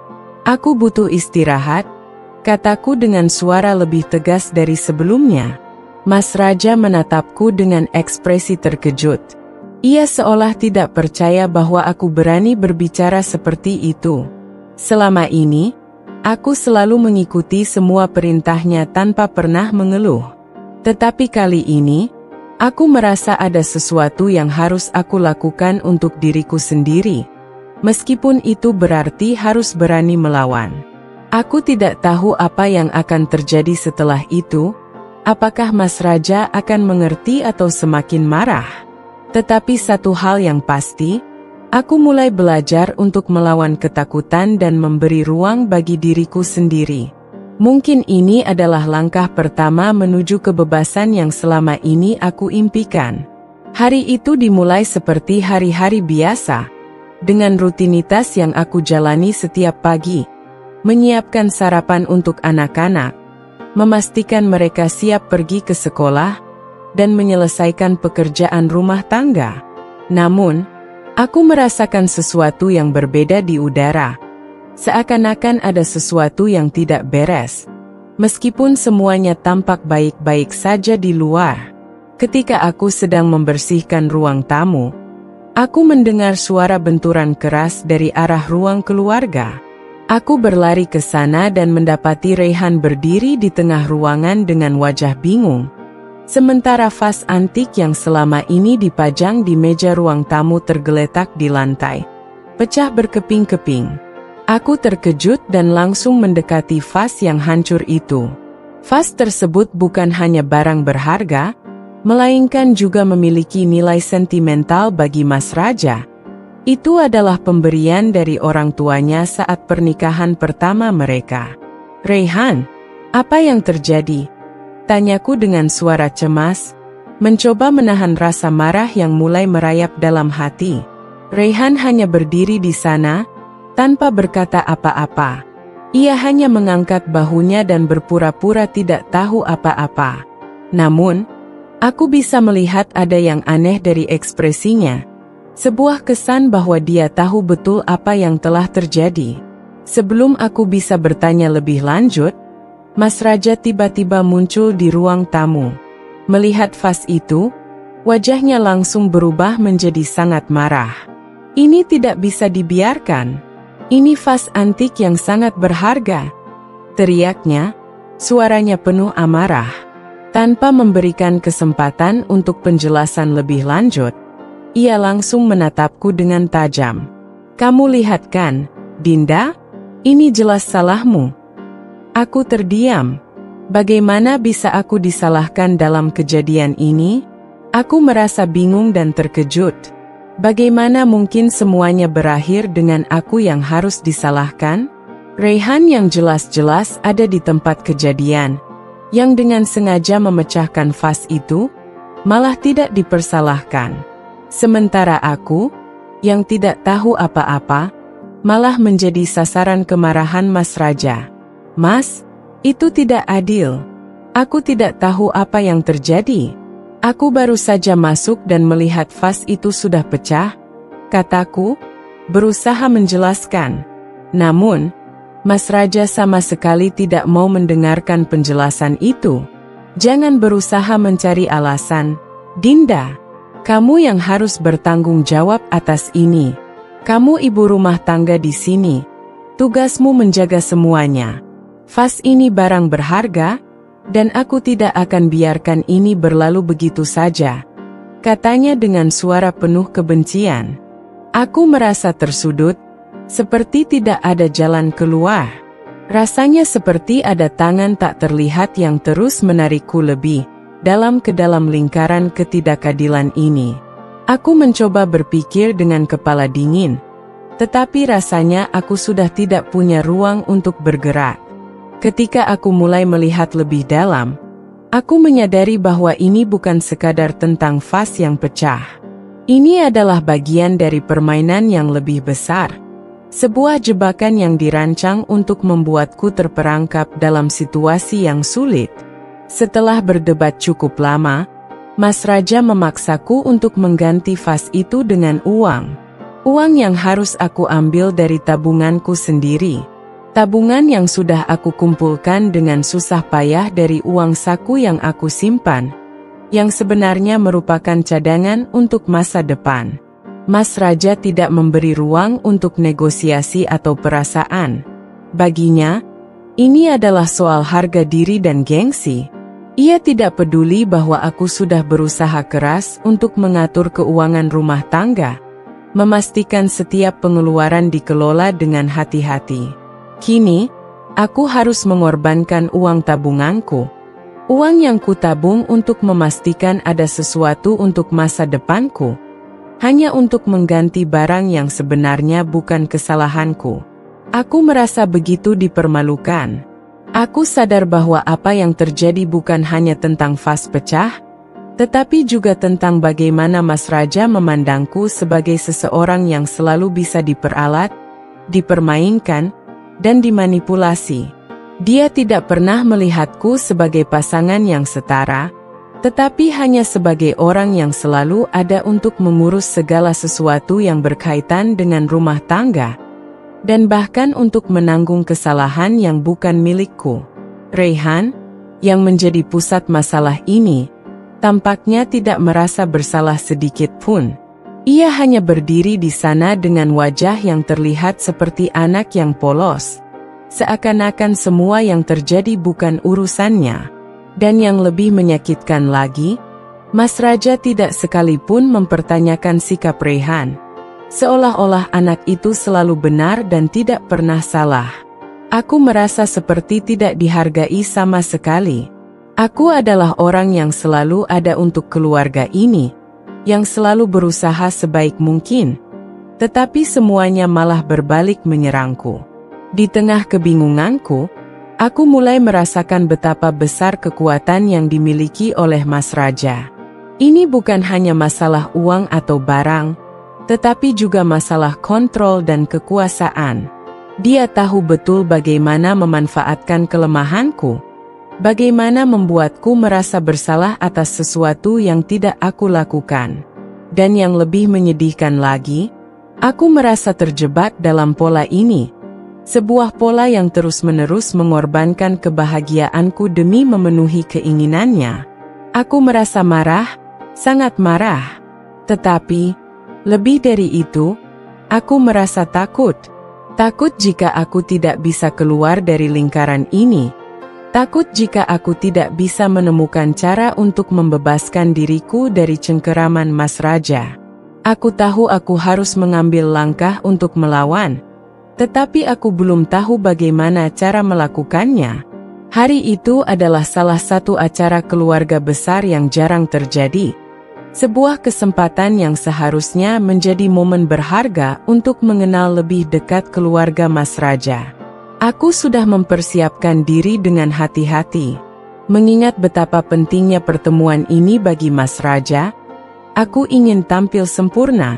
Aku butuh istirahat, kataku dengan suara lebih tegas dari sebelumnya. Mas Raja menatapku dengan ekspresi terkejut. Ia seolah tidak percaya bahwa aku berani berbicara seperti itu. Selama ini, aku selalu mengikuti semua perintahnya tanpa pernah mengeluh. Tetapi kali ini, aku merasa ada sesuatu yang harus aku lakukan untuk diriku sendiri, meskipun itu berarti harus berani melawan. Aku tidak tahu apa yang akan terjadi setelah itu, apakah Mas Raja akan mengerti atau semakin marah. Tetapi satu hal yang pasti, aku mulai belajar untuk melawan ketakutan dan memberi ruang bagi diriku sendiri. Mungkin ini adalah langkah pertama menuju kebebasan yang selama ini aku impikan. Hari itu dimulai seperti hari-hari biasa, dengan rutinitas yang aku jalani setiap pagi. Menyiapkan sarapan untuk anak-anak, memastikan mereka siap pergi ke sekolah, dan menyelesaikan pekerjaan rumah tangga. Namun, aku merasakan sesuatu yang berbeda di udara. Seakan-akan ada sesuatu yang tidak beres. Meskipun semuanya tampak baik-baik saja di luar. Ketika aku sedang membersihkan ruang tamu, aku mendengar suara benturan keras dari arah ruang keluarga. Aku berlari ke sana dan mendapati Raihan berdiri di tengah ruangan dengan wajah bingung. Sementara vas antik yang selama ini dipajang di meja ruang tamu tergeletak di lantai, pecah berkeping-keping. Aku terkejut dan langsung mendekati vas yang hancur itu. Vas tersebut bukan hanya barang berharga, melainkan juga memiliki nilai sentimental bagi Mas Raja. Itu adalah pemberian dari orang tuanya saat pernikahan pertama mereka. Raihan, apa yang terjadi? Tanyaku dengan suara cemas, mencoba menahan rasa marah yang mulai merayap dalam hati. Raihan hanya berdiri di sana, tanpa berkata apa-apa. Ia hanya mengangkat bahunya dan berpura-pura tidak tahu apa-apa. Namun, aku bisa melihat ada yang aneh dari ekspresinya. Sebuah kesan bahwa dia tahu betul apa yang telah terjadi. Sebelum aku bisa bertanya lebih lanjut, Mas Raja tiba-tiba muncul di ruang tamu. Melihat vas itu, wajahnya langsung berubah menjadi sangat marah. Ini tidak bisa dibiarkan. Ini vas antik yang sangat berharga, teriaknya, suaranya penuh amarah. Tanpa memberikan kesempatan untuk penjelasan lebih lanjut, ia langsung menatapku dengan tajam. Kamu lihat kan, Dinda? Ini jelas salahmu. Aku terdiam. Bagaimana bisa aku disalahkan dalam kejadian ini? Aku merasa bingung dan terkejut. Bagaimana mungkin semuanya berakhir dengan aku yang harus disalahkan? Raihan yang jelas-jelas ada di tempat kejadian, yang dengan sengaja memecahkan vas itu, malah tidak dipersalahkan. Sementara aku, yang tidak tahu apa-apa, malah menjadi sasaran kemarahan Mas Raja. Mas, itu tidak adil. Aku tidak tahu apa yang terjadi. Aku baru saja masuk dan melihat vas itu sudah pecah, kataku, berusaha menjelaskan. Namun, Mas Raja sama sekali tidak mau mendengarkan penjelasan itu. Jangan berusaha mencari alasan, Dinda. Kamu yang harus bertanggung jawab atas ini. Kamu ibu rumah tangga di sini. Tugasmu menjaga semuanya. Vas ini barang berharga, dan aku tidak akan biarkan ini berlalu begitu saja, katanya dengan suara penuh kebencian. Aku merasa tersudut, seperti tidak ada jalan keluar. Rasanya seperti ada tangan tak terlihat yang terus menarikku lebih dalam ke dalam lingkaran ketidakadilan ini. Aku mencoba berpikir dengan kepala dingin, tetapi rasanya aku sudah tidak punya ruang untuk bergerak. Ketika aku mulai melihat lebih dalam, aku menyadari bahwa ini bukan sekadar tentang vas yang pecah. Ini adalah bagian dari permainan yang lebih besar. Sebuah jebakan yang dirancang untuk membuatku terperangkap dalam situasi yang sulit. Setelah berdebat cukup lama, Mas Raja memaksaku untuk mengganti vas itu dengan uang. Uang yang harus aku ambil dari tabunganku sendiri. Tabungan yang sudah aku kumpulkan dengan susah payah dari uang saku yang aku simpan, yang sebenarnya merupakan cadangan untuk masa depan. Mas Raja tidak memberi ruang untuk negosiasi atau perasaan. Baginya, ini adalah soal harga diri dan gengsi. Ia tidak peduli bahwa aku sudah berusaha keras untuk mengatur keuangan rumah tangga, memastikan setiap pengeluaran dikelola dengan hati-hati. Kini, aku harus mengorbankan uang tabunganku. Uang yang kutabung untuk memastikan ada sesuatu untuk masa depanku. Hanya untuk mengganti barang yang sebenarnya bukan kesalahanku. Aku merasa begitu dipermalukan. Aku sadar bahwa apa yang terjadi bukan hanya tentang vas pecah, tetapi juga tentang bagaimana Mas Raja memandangku sebagai seseorang yang selalu bisa diperalat, dipermainkan, dan dimanipulasi. Dia tidak pernah melihatku sebagai pasangan yang setara, tetapi hanya sebagai orang yang selalu ada untuk mengurus segala sesuatu yang berkaitan dengan rumah tangga, dan bahkan untuk menanggung kesalahan yang bukan milikku. Raihan, yang menjadi pusat masalah ini, tampaknya tidak merasa bersalah sedikit pun. Ia hanya berdiri di sana dengan wajah yang terlihat seperti anak yang polos. Seakan-akan semua yang terjadi bukan urusannya. Dan yang lebih menyakitkan lagi, Mas Raja tidak sekalipun mempertanyakan sikap Raihan. Seolah-olah anak itu selalu benar dan tidak pernah salah. Aku merasa seperti tidak dihargai sama sekali. Aku adalah orang yang selalu ada untuk keluarga ini, yang selalu berusaha sebaik mungkin, tetapi semuanya malah berbalik menyerangku. Di tengah kebingunganku, aku mulai merasakan betapa besar kekuatan yang dimiliki oleh Mas Raja. Ini bukan hanya masalah uang atau barang, tetapi juga masalah kontrol dan kekuasaan. Dia tahu betul bagaimana memanfaatkan kelemahanku, bagaimana membuatku merasa bersalah atas sesuatu yang tidak aku lakukan. Dan yang lebih menyedihkan lagi, aku merasa terjebak dalam pola ini. Sebuah pola yang terus-menerus mengorbankan kebahagiaanku demi memenuhi keinginannya. Aku merasa marah, sangat marah. Tetapi, lebih dari itu, aku merasa takut. Takut jika aku tidak bisa keluar dari lingkaran ini. Takut jika aku tidak bisa menemukan cara untuk membebaskan diriku dari cengkeraman Mas Raja. Aku tahu aku harus mengambil langkah untuk melawan, tetapi aku belum tahu bagaimana cara melakukannya. Hari itu adalah salah satu acara keluarga besar yang jarang terjadi. Sebuah kesempatan yang seharusnya menjadi momen berharga untuk mengenal lebih dekat keluarga Mas Raja. Aku sudah mempersiapkan diri dengan hati-hati. Mengingat betapa pentingnya pertemuan ini bagi Mas Raja, aku ingin tampil sempurna,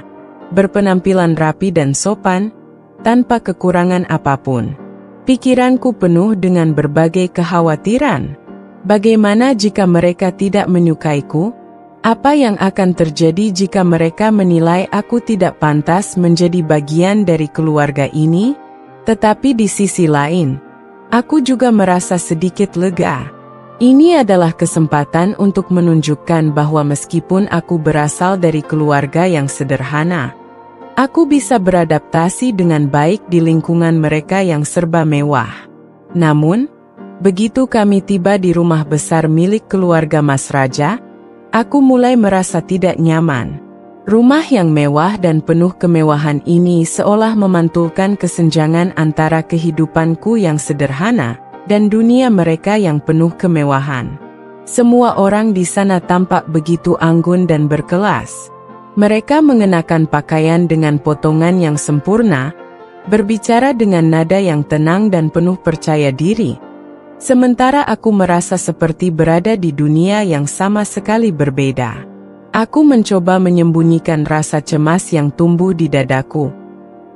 berpenampilan rapi dan sopan, tanpa kekurangan apapun. Pikiranku penuh dengan berbagai kekhawatiran. Bagaimana jika mereka tidak menyukaiku? Apa yang akan terjadi jika mereka menilai aku tidak pantas menjadi bagian dari keluarga ini? Tetapi di sisi lain, aku juga merasa sedikit lega. Ini adalah kesempatan untuk menunjukkan bahwa meskipun aku berasal dari keluarga yang sederhana, aku bisa beradaptasi dengan baik di lingkungan mereka yang serba mewah. Namun, begitu kami tiba di rumah besar milik keluarga Mas Raja, aku mulai merasa tidak nyaman. Rumah yang mewah dan penuh kemewahan ini seolah memantulkan kesenjangan antara kehidupanku yang sederhana dan dunia mereka yang penuh kemewahan. Semua orang di sana tampak begitu anggun dan berkelas. Mereka mengenakan pakaian dengan potongan yang sempurna, berbicara dengan nada yang tenang dan penuh percaya diri. Sementara aku merasa seperti berada di dunia yang sama sekali berbeda. Aku mencoba menyembunyikan rasa cemas yang tumbuh di dadaku,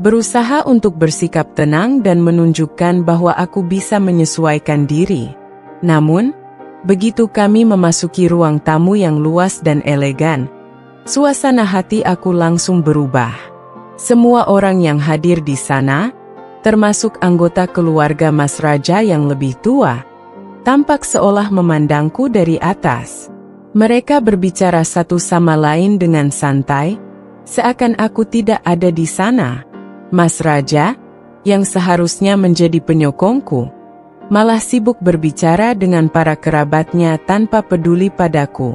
berusaha untuk bersikap tenang dan menunjukkan bahwa aku bisa menyesuaikan diri. Namun, begitu kami memasuki ruang tamu yang luas dan elegan, suasana hati aku langsung berubah. Semua orang yang hadir di sana, termasuk anggota keluarga Mas Raja yang lebih tua, tampak seolah memandangku dari atas. Mereka berbicara satu sama lain dengan santai, seakan aku tidak ada di sana. Mas Raja, yang seharusnya menjadi penyokongku, malah sibuk berbicara dengan para kerabatnya tanpa peduli padaku.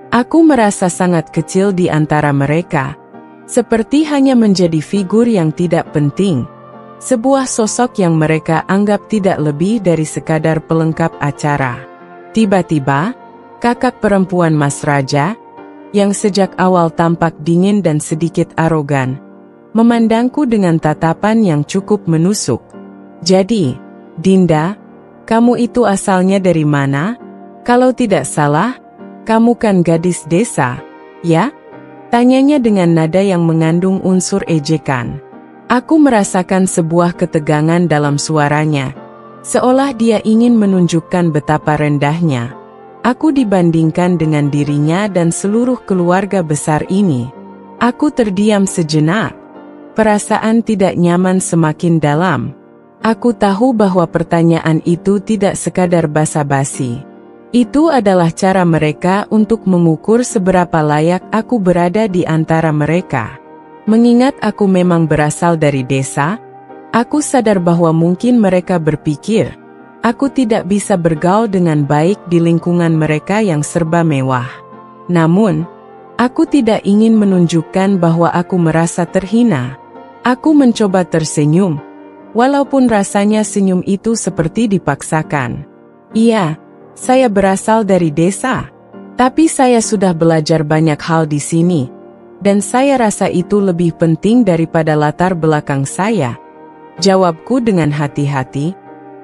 Aku merasa sangat kecil di antara mereka, seperti hanya menjadi figur yang tidak penting, sebuah sosok yang mereka anggap tidak lebih dari sekadar pelengkap acara. Tiba-tiba, kakak perempuan Mas Raja, yang sejak awal tampak dingin dan sedikit arogan, memandangku dengan tatapan yang cukup menusuk. "Jadi, Dinda, kamu itu asalnya dari mana? Kalau tidak salah, kamu kan gadis desa, ya?" Tanyanya dengan nada yang mengandung unsur ejekan. Aku merasakan sebuah ketegangan dalam suaranya, seolah dia ingin menunjukkan betapa rendahnya aku dibandingkan dengan dirinya dan seluruh keluarga besar ini. Aku terdiam sejenak. Perasaan tidak nyaman semakin dalam. Aku tahu bahwa pertanyaan itu tidak sekadar basa-basi. Itu adalah cara mereka untuk mengukur seberapa layak aku berada di antara mereka. Mengingat aku memang berasal dari desa, aku sadar bahwa mungkin mereka berpikir aku tidak bisa bergaul dengan baik di lingkungan mereka yang serba mewah. Namun, aku tidak ingin menunjukkan bahwa aku merasa terhina. Aku mencoba tersenyum, walaupun rasanya senyum itu seperti dipaksakan. "Iya, saya berasal dari desa, tapi saya sudah belajar banyak hal di sini, dan saya rasa itu lebih penting daripada latar belakang saya," jawabku dengan hati-hati,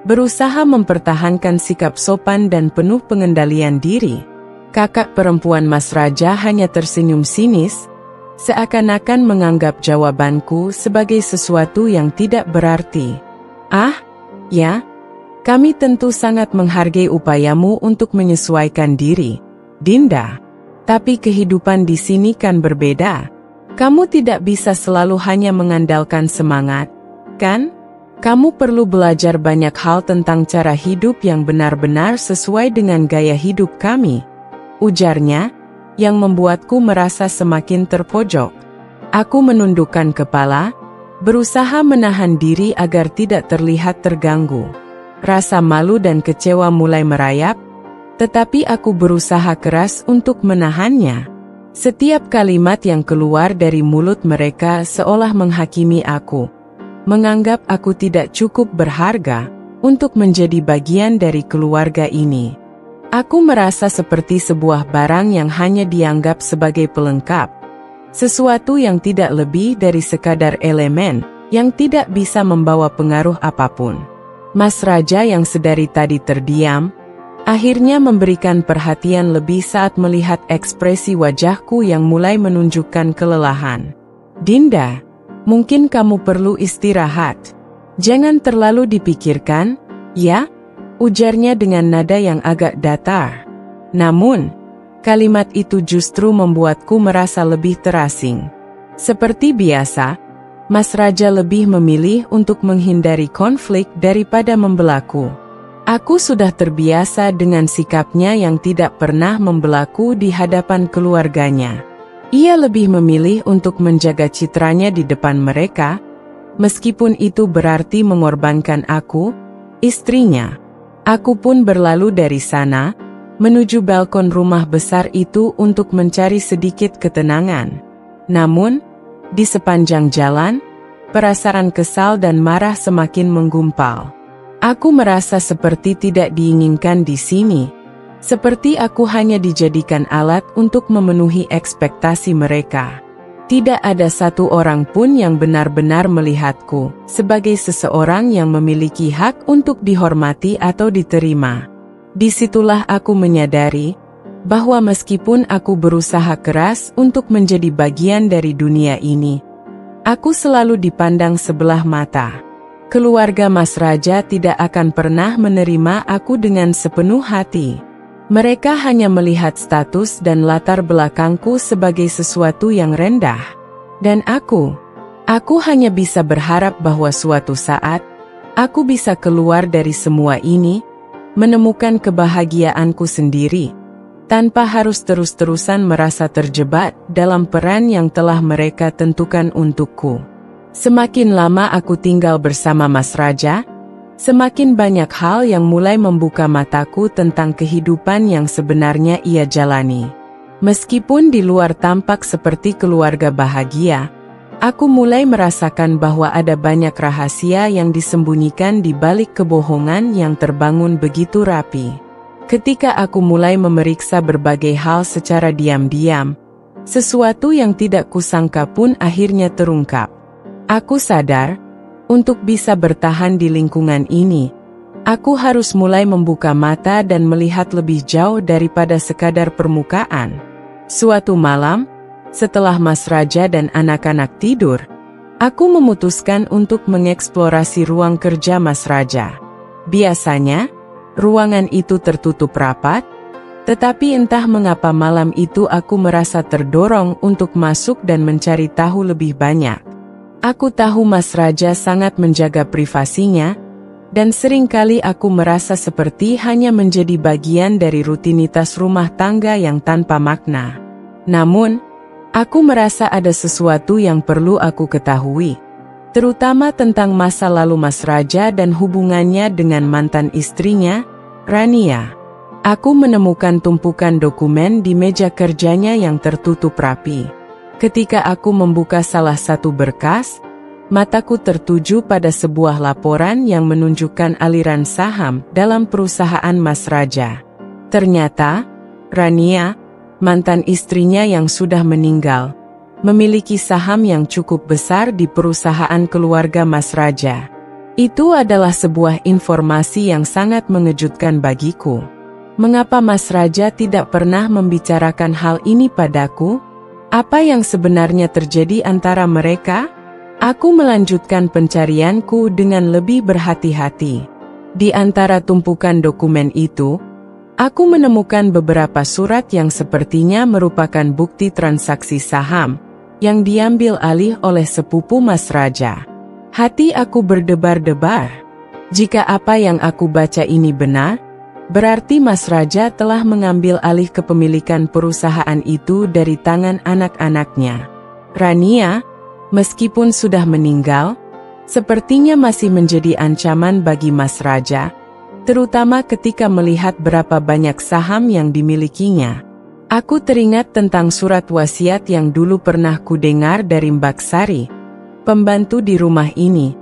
berusaha mempertahankan sikap sopan dan penuh pengendalian diri. Kakak perempuan Mas Raja hanya tersenyum sinis, seakan-akan menganggap jawabanku sebagai sesuatu yang tidak berarti. "Ah, ya, kami tentu sangat menghargai upayamu untuk menyesuaikan diri, Dinda. Tapi kehidupan di sini kan berbeda. Kamu tidak bisa selalu hanya mengandalkan semangat, kan? Kamu perlu belajar banyak hal tentang cara hidup yang benar-benar sesuai dengan gaya hidup kami," ujarnya, yang membuatku merasa semakin terpojok. Aku menundukkan kepala, berusaha menahan diri agar tidak terlihat terganggu. Rasa malu dan kecewa mulai merayap, tetapi aku berusaha keras untuk menahannya. Setiap kalimat yang keluar dari mulut mereka seolah menghakimi aku, menganggap aku tidak cukup berharga untuk menjadi bagian dari keluarga ini. Aku merasa seperti sebuah barang yang hanya dianggap sebagai pelengkap, sesuatu yang tidak lebih dari sekadar elemen yang tidak bisa membawa pengaruh apapun. Mas Raja yang sedari tadi terdiam, akhirnya memberikan perhatian lebih saat melihat ekspresi wajahku yang mulai menunjukkan kelelahan. "Dinda, mungkin kamu perlu istirahat. Jangan terlalu dipikirkan, ya?" ujarnya dengan nada yang agak datar. Namun, kalimat itu justru membuatku merasa lebih terasing. Seperti biasa, Mas Raja lebih memilih untuk menghindari konflik daripada membelaku. Aku sudah terbiasa dengan sikapnya yang tidak pernah membelaku di hadapan keluarganya. Ia lebih memilih untuk menjaga citranya di depan mereka, meskipun itu berarti mengorbankan aku, istrinya. Aku pun berlalu dari sana, menuju balkon rumah besar itu untuk mencari sedikit ketenangan. Namun, di sepanjang jalan, perasaan kesal dan marah semakin menggumpal. Aku merasa seperti tidak diinginkan di sini, seperti aku hanya dijadikan alat untuk memenuhi ekspektasi mereka. Tidak ada satu orang pun yang benar-benar melihatku sebagai seseorang yang memiliki hak untuk dihormati atau diterima. Disitulah aku menyadari bahwa meskipun aku berusaha keras untuk menjadi bagian dari dunia ini, aku selalu dipandang sebelah mata. Keluarga Mas Raja tidak akan pernah menerima aku dengan sepenuh hati. Mereka hanya melihat status dan latar belakangku sebagai sesuatu yang rendah. Dan aku hanya bisa berharap bahwa suatu saat, aku bisa keluar dari semua ini, menemukan kebahagiaanku sendiri, tanpa harus terus-terusan merasa terjebak dalam peran yang telah mereka tentukan untukku. Semakin lama aku tinggal bersama Mas Raja, semakin banyak hal yang mulai membuka mataku tentang kehidupan yang sebenarnya ia jalani. Meskipun di luar tampak seperti keluarga bahagia, aku mulai merasakan bahwa ada banyak rahasia yang disembunyikan di balik kebohongan yang terbangun begitu rapi. Ketika aku mulai memeriksa berbagai hal secara diam-diam, sesuatu yang tidak kusangka pun akhirnya terungkap. Aku sadar, untuk bisa bertahan di lingkungan ini, aku harus mulai membuka mata dan melihat lebih jauh daripada sekadar permukaan. Suatu malam, setelah Mas Raja dan anak-anak tidur, aku memutuskan untuk mengeksplorasi ruang kerja Mas Raja. Biasanya, ruangan itu tertutup rapat, tetapi entah mengapa malam itu aku merasa terdorong untuk masuk dan mencari tahu lebih banyak. Aku tahu Mas Raja sangat menjaga privasinya, dan seringkali aku merasa seperti hanya menjadi bagian dari rutinitas rumah tangga yang tanpa makna. Namun, aku merasa ada sesuatu yang perlu aku ketahui, terutama tentang masa lalu Mas Raja dan hubungannya dengan mantan istrinya, Rania. Aku menemukan tumpukan dokumen di meja kerjanya yang tertutup rapi. Ketika aku membuka salah satu berkas, mataku tertuju pada sebuah laporan yang menunjukkan aliran saham dalam perusahaan Mas Raja. Ternyata, Rania, mantan istrinya yang sudah meninggal, memiliki saham yang cukup besar di perusahaan keluarga Mas Raja. Itu adalah sebuah informasi yang sangat mengejutkan bagiku. Mengapa Mas Raja tidak pernah membicarakan hal ini padaku? Apa yang sebenarnya terjadi antara mereka? Aku melanjutkan pencarianku dengan lebih berhati-hati. Di antara tumpukan dokumen itu, aku menemukan beberapa surat yang sepertinya merupakan bukti transaksi saham yang diambil alih oleh sepupu Mas Raja. Hati aku berdebar-debar. Jika apa yang aku baca ini benar, berarti Mas Raja telah mengambil alih kepemilikan perusahaan itu dari tangan anak-anaknya. Rania, meskipun sudah meninggal, sepertinya masih menjadi ancaman bagi Mas Raja, terutama ketika melihat berapa banyak saham yang dimilikinya. Aku teringat tentang surat wasiat yang dulu pernah kudengar dari Mbak Sari, pembantu di rumah ini,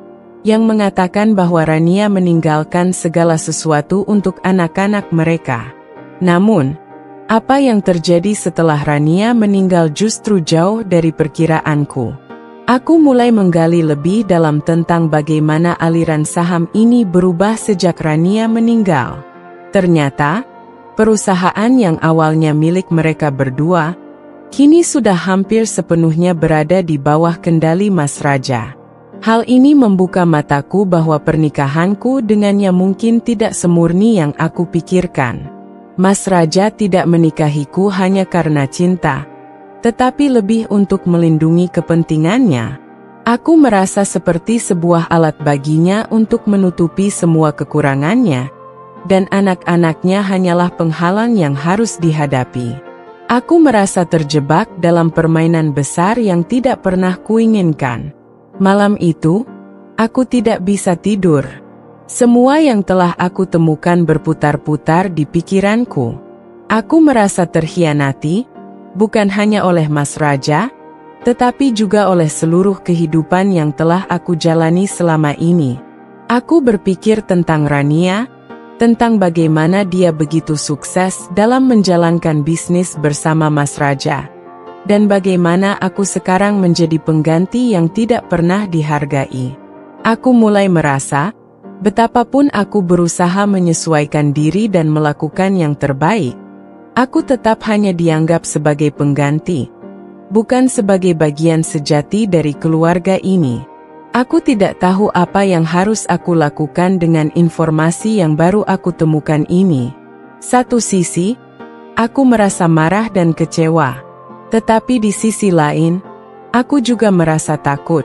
yang mengatakan bahwa Rania meninggalkan segala sesuatu untuk anak-anak mereka. Namun, apa yang terjadi setelah Rania meninggal justru jauh dari perkiraanku. Aku mulai menggali lebih dalam tentang bagaimana aliran saham ini berubah sejak Rania meninggal. Ternyata, perusahaan yang awalnya milik mereka berdua, kini sudah hampir sepenuhnya berada di bawah kendali Mas Raja. Hal ini membuka mataku bahwa pernikahanku dengannya mungkin tidak semurni yang aku pikirkan. Mas Raja tidak menikahiku hanya karena cinta, tetapi lebih untuk melindungi kepentingannya. Aku merasa seperti sebuah alat baginya untuk menutupi semua kekurangannya, dan anak-anaknya hanyalah penghalang yang harus dihadapi. Aku merasa terjebak dalam permainan besar yang tidak pernah kuinginkan. Malam itu, aku tidak bisa tidur. Semua yang telah aku temukan berputar-putar di pikiranku. Aku merasa terhianati, bukan hanya oleh Mas Raja, tetapi juga oleh seluruh kehidupan yang telah aku jalani selama ini. Aku berpikir tentang Rania, tentang bagaimana dia begitu sukses dalam menjalankan bisnis bersama Mas Raja, dan bagaimana aku sekarang menjadi pengganti yang tidak pernah dihargai. Aku mulai merasa, betapapun aku berusaha menyesuaikan diri dan melakukan yang terbaik, aku tetap hanya dianggap sebagai pengganti, bukan sebagai bagian sejati dari keluarga ini. Aku tidak tahu apa yang harus aku lakukan dengan informasi yang baru aku temukan ini. Satu sisi, aku merasa marah dan kecewa. Tetapi di sisi lain, aku juga merasa takut.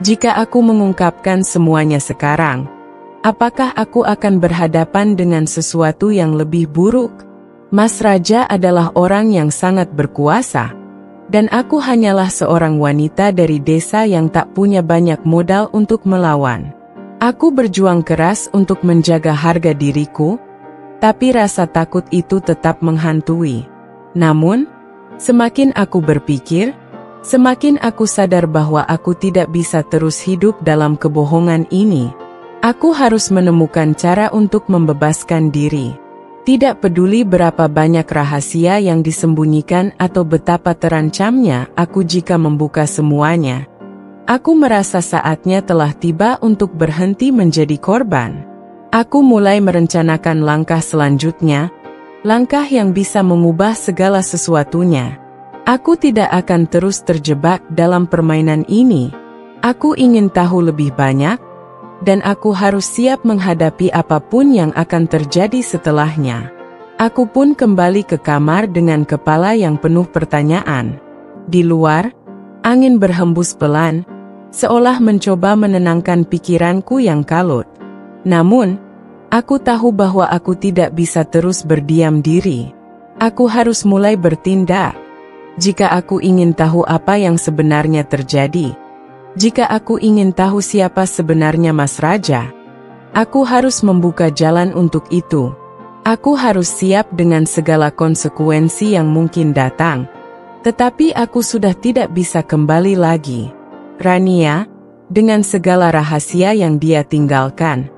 Jika aku mengungkapkan semuanya sekarang, apakah aku akan berhadapan dengan sesuatu yang lebih buruk? Mas Raja adalah orang yang sangat berkuasa, dan aku hanyalah seorang wanita dari desa yang tak punya banyak modal untuk melawan. Aku berjuang keras untuk menjaga harga diriku, tapi rasa takut itu tetap menghantui. Namun, semakin aku berpikir, semakin aku sadar bahwa aku tidak bisa terus hidup dalam kebohongan ini. Aku harus menemukan cara untuk membebaskan diri. Tidak peduli berapa banyak rahasia yang disembunyikan atau betapa terancamnya aku jika membuka semuanya. Aku merasa saatnya telah tiba untuk berhenti menjadi korban. Aku mulai merencanakan langkah selanjutnya, langkah yang bisa mengubah segala sesuatunya. Aku tidak akan terus terjebak dalam permainan ini. Aku ingin tahu lebih banyak, dan aku harus siap menghadapi apapun yang akan terjadi setelahnya. Aku pun kembali ke kamar dengan kepala yang penuh pertanyaan. Di luar, angin berhembus pelan, seolah mencoba menenangkan pikiranku yang kalut. Namun, aku tahu bahwa aku tidak bisa terus berdiam diri. Aku harus mulai bertindak. Jika aku ingin tahu apa yang sebenarnya terjadi, jika aku ingin tahu siapa sebenarnya Mas Raja, aku harus membuka jalan untuk itu. Aku harus siap dengan segala konsekuensi yang mungkin datang. Tetapi aku sudah tidak bisa kembali lagi. Rania, dengan segala rahasia yang dia tinggalkan,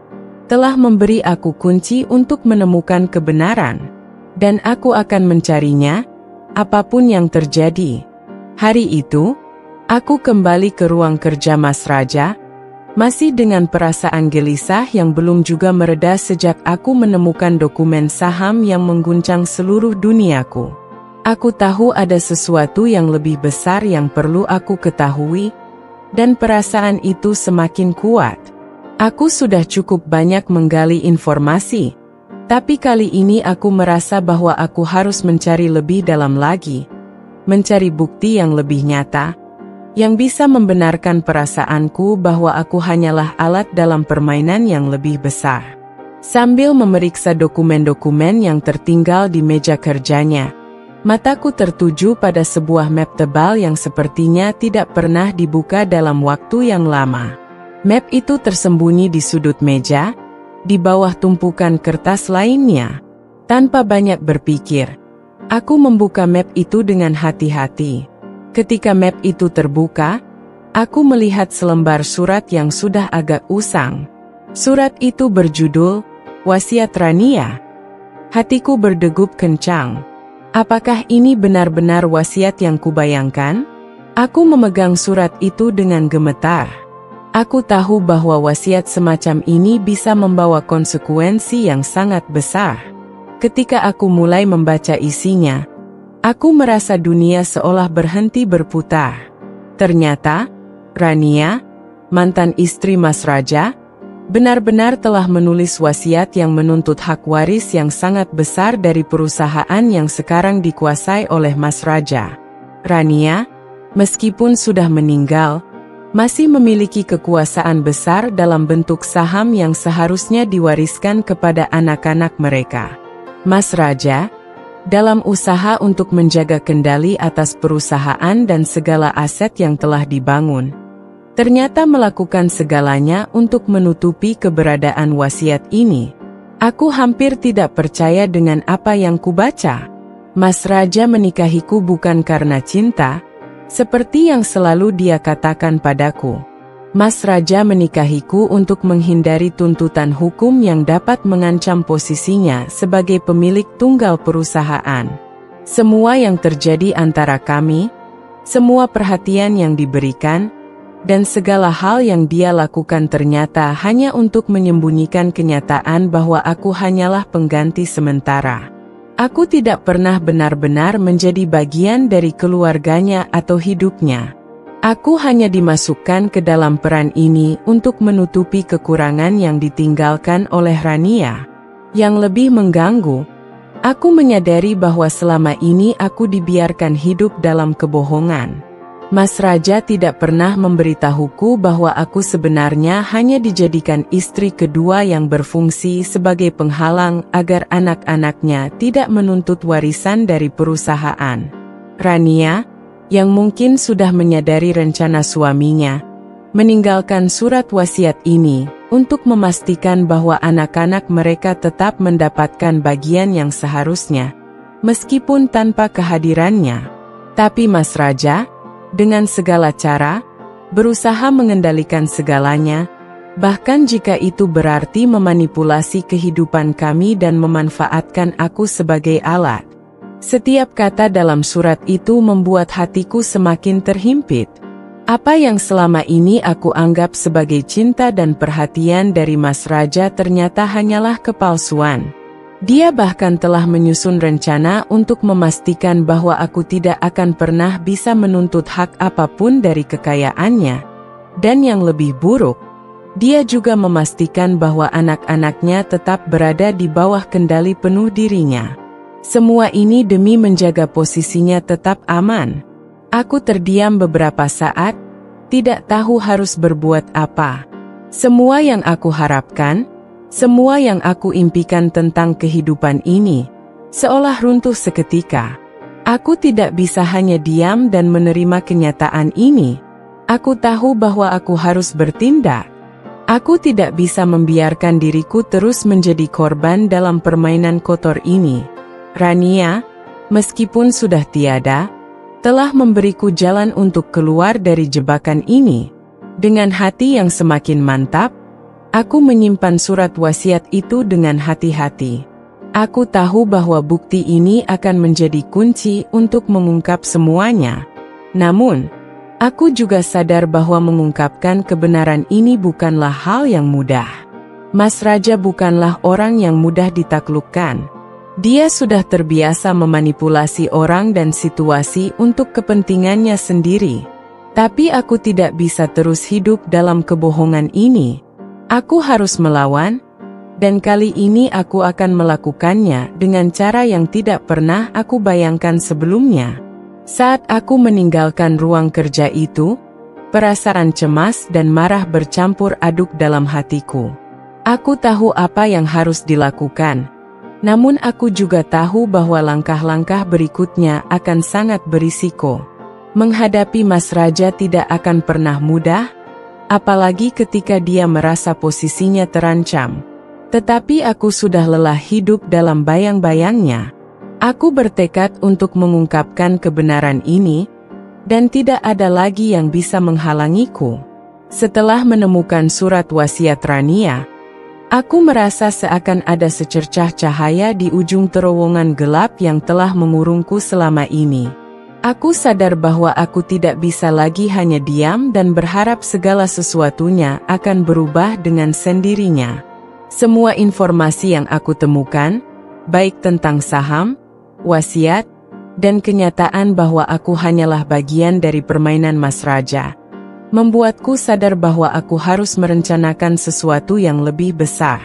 telah memberi aku kunci untuk menemukan kebenaran, dan aku akan mencarinya, apapun yang terjadi. Hari itu, aku kembali ke ruang kerja Mas Raja, masih dengan perasaan gelisah yang belum juga mereda sejak aku menemukan dokumen saham yang mengguncang seluruh duniaku. Aku tahu ada sesuatu yang lebih besar yang perlu aku ketahui, dan perasaan itu semakin kuat. Aku sudah cukup banyak menggali informasi, tapi kali ini aku merasa bahwa aku harus mencari lebih dalam lagi, mencari bukti yang lebih nyata, yang bisa membenarkan perasaanku bahwa aku hanyalah alat dalam permainan yang lebih besar. Sambil memeriksa dokumen-dokumen yang tertinggal di meja kerjanya, mataku tertuju pada sebuah map tebal yang sepertinya tidak pernah dibuka dalam waktu yang lama. Map itu tersembunyi di sudut meja, di bawah tumpukan kertas lainnya. Tanpa banyak berpikir, Aku membuka map itu dengan hati-hati. Ketika map itu terbuka, aku melihat selembar surat yang sudah agak usang. Surat itu berjudul, Wasiat Rania. Hatiku berdegup kencang. Apakah ini benar-benar wasiat yang kubayangkan? Aku memegang surat itu dengan gemetar. Aku tahu bahwa wasiat semacam ini bisa membawa konsekuensi yang sangat besar. Ketika aku mulai membaca isinya, aku merasa dunia seolah berhenti berputar. Ternyata, Rania, mantan istri Mas Raja, benar-benar telah menulis wasiat yang menuntut hak waris yang sangat besar dari perusahaan yang sekarang dikuasai oleh Mas Raja. Rania, meskipun sudah meninggal, masih memiliki kekuasaan besar dalam bentuk saham yang seharusnya diwariskan kepada anak-anak mereka. Mas Raja, dalam usaha untuk menjaga kendali atas perusahaan dan segala aset yang telah dibangun, ternyata melakukan segalanya untuk menutupi keberadaan wasiat ini. Aku hampir tidak percaya dengan apa yang kubaca. Mas Raja menikahiku bukan karena cinta, seperti yang selalu dia katakan padaku. Mas Raja menikahiku untuk menghindari tuntutan hukum yang dapat mengancam posisinya sebagai pemilik tunggal perusahaan. Semua yang terjadi antara kami, semua perhatian yang diberikan, dan segala hal yang dia lakukan ternyata hanya untuk menyembunyikan kenyataan bahwa aku hanyalah pengganti sementara. Aku tidak pernah benar-benar menjadi bagian dari keluarganya atau hidupnya. Aku hanya dimasukkan ke dalam peran ini untuk menutupi kekurangan yang ditinggalkan oleh Rania. Yang lebih mengganggu, aku menyadari bahwa selama ini aku dibiarkan hidup dalam kebohongan. Mas Raja tidak pernah memberitahuku bahwa aku sebenarnya hanya dijadikan istri kedua yang berfungsi sebagai penghalang agar anak-anaknya tidak menuntut warisan dari perusahaan. Rania, yang mungkin sudah menyadari rencana suaminya, meninggalkan surat wasiat ini untuk memastikan bahwa anak-anak mereka tetap mendapatkan bagian yang seharusnya, meskipun tanpa kehadirannya. Tapi Mas Raja, dengan segala cara, berusaha mengendalikan segalanya, bahkan jika itu berarti memanipulasi kehidupan kami dan memanfaatkan aku sebagai alat. Setiap kata dalam surat itu membuat hatiku semakin terhimpit. Apa yang selama ini aku anggap sebagai cinta dan perhatian dari Mas Raja ternyata hanyalah kepalsuan. Dia bahkan telah menyusun rencana untuk memastikan bahwa aku tidak akan pernah bisa menuntut hak apapun dari kekayaannya. Dan yang lebih buruk, dia juga memastikan bahwa anak-anaknya tetap berada di bawah kendali penuh dirinya. Semua ini demi menjaga posisinya tetap aman. Aku terdiam beberapa saat, tidak tahu harus berbuat apa. Semua yang aku harapkan, semua yang aku impikan tentang kehidupan ini, seolah runtuh seketika. Aku tidak bisa hanya diam dan menerima kenyataan ini. Aku tahu bahwa aku harus bertindak. Aku tidak bisa membiarkan diriku terus menjadi korban dalam permainan kotor ini. Rania, meskipun sudah tiada, telah memberiku jalan untuk keluar dari jebakan ini. Dengan hati yang semakin mantap, aku menyimpan surat wasiat itu dengan hati-hati. Aku tahu bahwa bukti ini akan menjadi kunci untuk mengungkap semuanya. Namun, aku juga sadar bahwa mengungkapkan kebenaran ini bukanlah hal yang mudah. Mas Raja bukanlah orang yang mudah ditaklukkan. Dia sudah terbiasa memanipulasi orang dan situasi untuk kepentingannya sendiri. Tapi aku tidak bisa terus hidup dalam kebohongan ini. Aku harus melawan, dan kali ini aku akan melakukannya dengan cara yang tidak pernah aku bayangkan sebelumnya. Saat aku meninggalkan ruang kerja itu, perasaan cemas dan marah bercampur aduk dalam hatiku. Aku tahu apa yang harus dilakukan. Namun aku juga tahu bahwa langkah-langkah berikutnya akan sangat berisiko. Menghadapi Mas Raja tidak akan pernah mudah, apalagi ketika dia merasa posisinya terancam. Tetapi aku sudah lelah hidup dalam bayang-bayangnya. Aku bertekad untuk mengungkapkan kebenaran ini, dan tidak ada lagi yang bisa menghalangiku. Setelah menemukan surat wasiat Rania, aku merasa seakan ada secercah cahaya di ujung terowongan gelap yang telah mengurungku selama ini. Aku sadar bahwa aku tidak bisa lagi hanya diam dan berharap segala sesuatunya akan berubah dengan sendirinya. Semua informasi yang aku temukan, baik tentang saham, wasiat, dan kenyataan bahwa aku hanyalah bagian dari permainan Mas Raja, membuatku sadar bahwa aku harus merencanakan sesuatu yang lebih besar.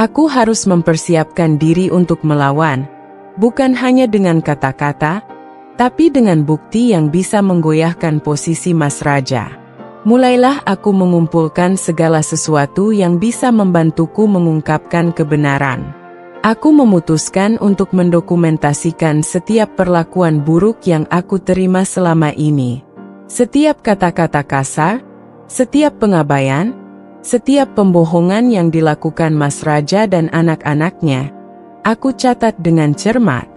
Aku harus mempersiapkan diri untuk melawan, bukan hanya dengan kata-kata, tapi dengan bukti yang bisa menggoyahkan posisi Mas Raja. Mulailah aku mengumpulkan segala sesuatu yang bisa membantuku mengungkapkan kebenaran. Aku memutuskan untuk mendokumentasikan setiap perlakuan buruk yang aku terima selama ini. Setiap kata-kata kasar, setiap pengabaian, setiap pembohongan yang dilakukan Mas Raja dan anak-anaknya, aku catat dengan cermat.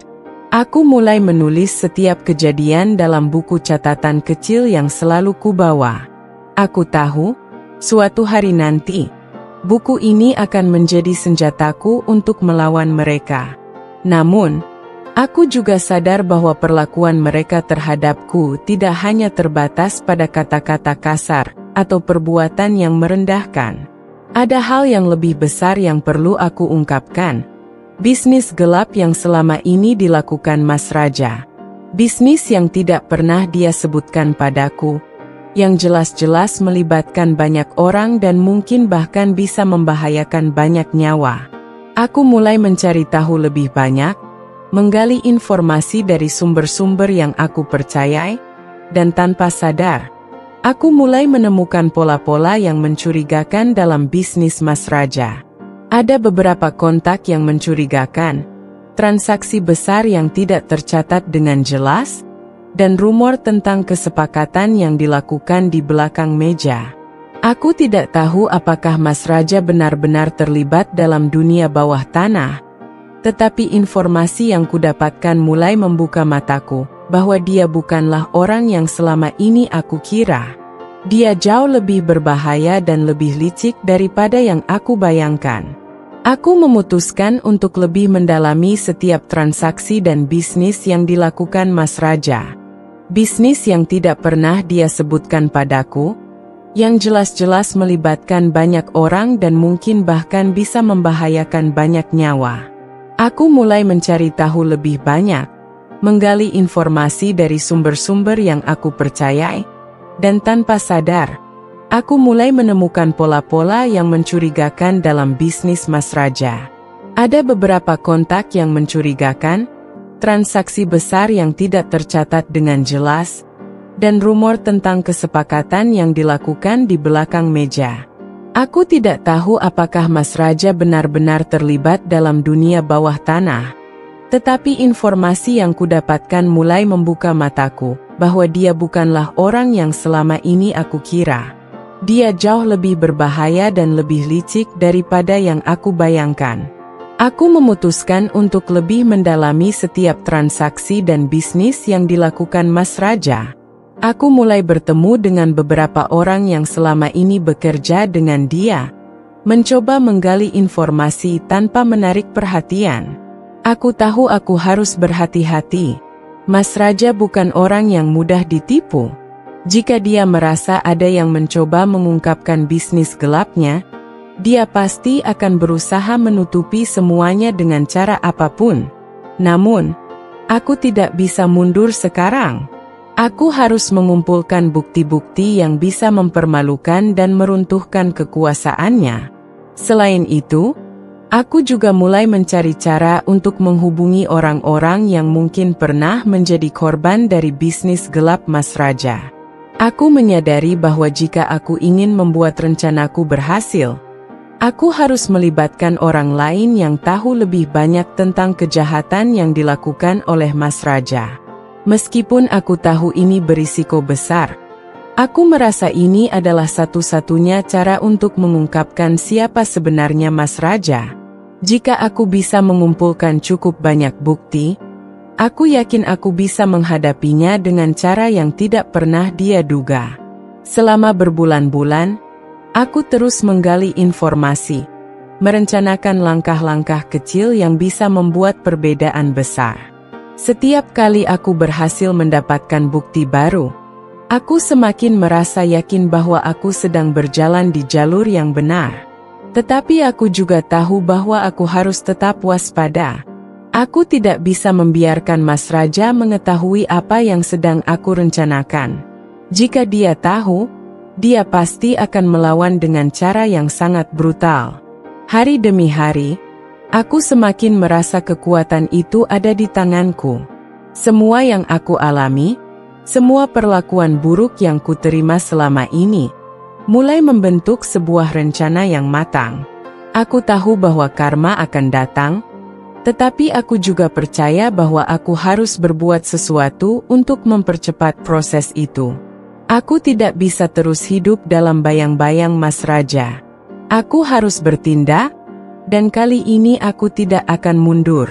Aku mulai menulis setiap kejadian dalam buku catatan kecil yang selalu kubawa. Aku tahu, suatu hari nanti, buku ini akan menjadi senjataku untuk melawan mereka. Namun, aku juga sadar bahwa perlakuan mereka terhadapku tidak hanya terbatas pada kata-kata kasar atau perbuatan yang merendahkan. Ada hal yang lebih besar yang perlu aku ungkapkan. Bisnis gelap yang selama ini dilakukan Mas Raja. Bisnis yang tidak pernah dia sebutkan padaku, yang jelas-jelas melibatkan banyak orang dan mungkin bahkan bisa membahayakan banyak nyawa. Aku mulai mencari tahu lebih banyak, menggali informasi dari sumber-sumber yang aku percayai, dan tanpa sadar, aku mulai menemukan pola-pola yang mencurigakan dalam bisnis Mas Raja. Ada beberapa kontak yang mencurigakan, transaksi besar yang tidak tercatat dengan jelas, dan rumor tentang kesepakatan yang dilakukan di belakang meja. Aku tidak tahu apakah Mas Raja benar-benar terlibat dalam dunia bawah tanah, tetapi informasi yang kudapatkan mulai membuka mataku, bahwa dia bukanlah orang yang selama ini aku kira. Dia jauh lebih berbahaya dan lebih licik daripada yang aku bayangkan. Aku memutuskan untuk lebih mendalami setiap transaksi dan bisnis yang dilakukan Mas Raja. Bisnis yang tidak pernah dia sebutkan padaku, yang jelas-jelas melibatkan banyak orang dan mungkin bahkan bisa membahayakan banyak nyawa. Aku mulai mencari tahu lebih banyak, menggali informasi dari sumber-sumber yang aku percayai, dan tanpa sadar, aku mulai menemukan pola-pola yang mencurigakan dalam bisnis Mas Raja. Ada beberapa kontak yang mencurigakan, transaksi besar yang tidak tercatat dengan jelas, dan rumor tentang kesepakatan yang dilakukan di belakang meja. Aku tidak tahu apakah Mas Raja benar-benar terlibat dalam dunia bawah tanah, tetapi informasi yang kudapatkan mulai membuka mataku, bahwa dia bukanlah orang yang selama ini aku kira. Dia jauh lebih berbahaya dan lebih licik daripada yang aku bayangkan. Aku memutuskan untuk lebih mendalami setiap transaksi dan bisnis yang dilakukan Mas Raja. Aku mulai bertemu dengan beberapa orang yang selama ini bekerja dengan dia, mencoba menggali informasi tanpa menarik perhatian. Aku tahu aku harus berhati-hati. Mas Raja bukan orang yang mudah ditipu. Jika dia merasa ada yang mencoba mengungkapkan bisnis gelapnya, dia pasti akan berusaha menutupi semuanya dengan cara apapun. Namun, aku tidak bisa mundur sekarang. Aku harus mengumpulkan bukti-bukti yang bisa mempermalukan dan meruntuhkan kekuasaannya. Selain itu, aku juga mulai mencari cara untuk menghubungi orang-orang yang mungkin pernah menjadi korban dari bisnis gelap Mas Raja. Aku menyadari bahwa jika aku ingin membuat rencanaku berhasil, aku harus melibatkan orang lain yang tahu lebih banyak tentang kejahatan yang dilakukan oleh Mas Raja. Meskipun aku tahu ini berisiko besar, aku merasa ini adalah satu-satunya cara untuk mengungkapkan siapa sebenarnya Mas Raja. Jika aku bisa mengumpulkan cukup banyak bukti, Aku yakin aku bisa menghadapinya dengan cara yang tidak pernah dia duga. Selama berbulan-bulan, aku terus menggali informasi, merencanakan langkah-langkah kecil yang bisa membuat perbedaan besar. Setiap kali aku berhasil mendapatkan bukti baru, aku semakin merasa yakin bahwa aku sedang berjalan di jalur yang benar. Tetapi aku juga tahu bahwa aku harus tetap waspada. Aku tidak bisa membiarkan Mas Raja mengetahui apa yang sedang aku rencanakan. Jika dia tahu, dia pasti akan melawan dengan cara yang sangat brutal. Hari demi hari, aku semakin merasa kekuatan itu ada di tanganku. Semua yang aku alami, semua perlakuan buruk yang kuterima selama ini, mulai membentuk sebuah rencana yang matang. Aku tahu bahwa karma akan datang, tetapi aku juga percaya bahwa aku harus berbuat sesuatu untuk mempercepat proses itu. Aku tidak bisa terus hidup dalam bayang-bayang Mas Raja. Aku harus bertindak, dan kali ini aku tidak akan mundur.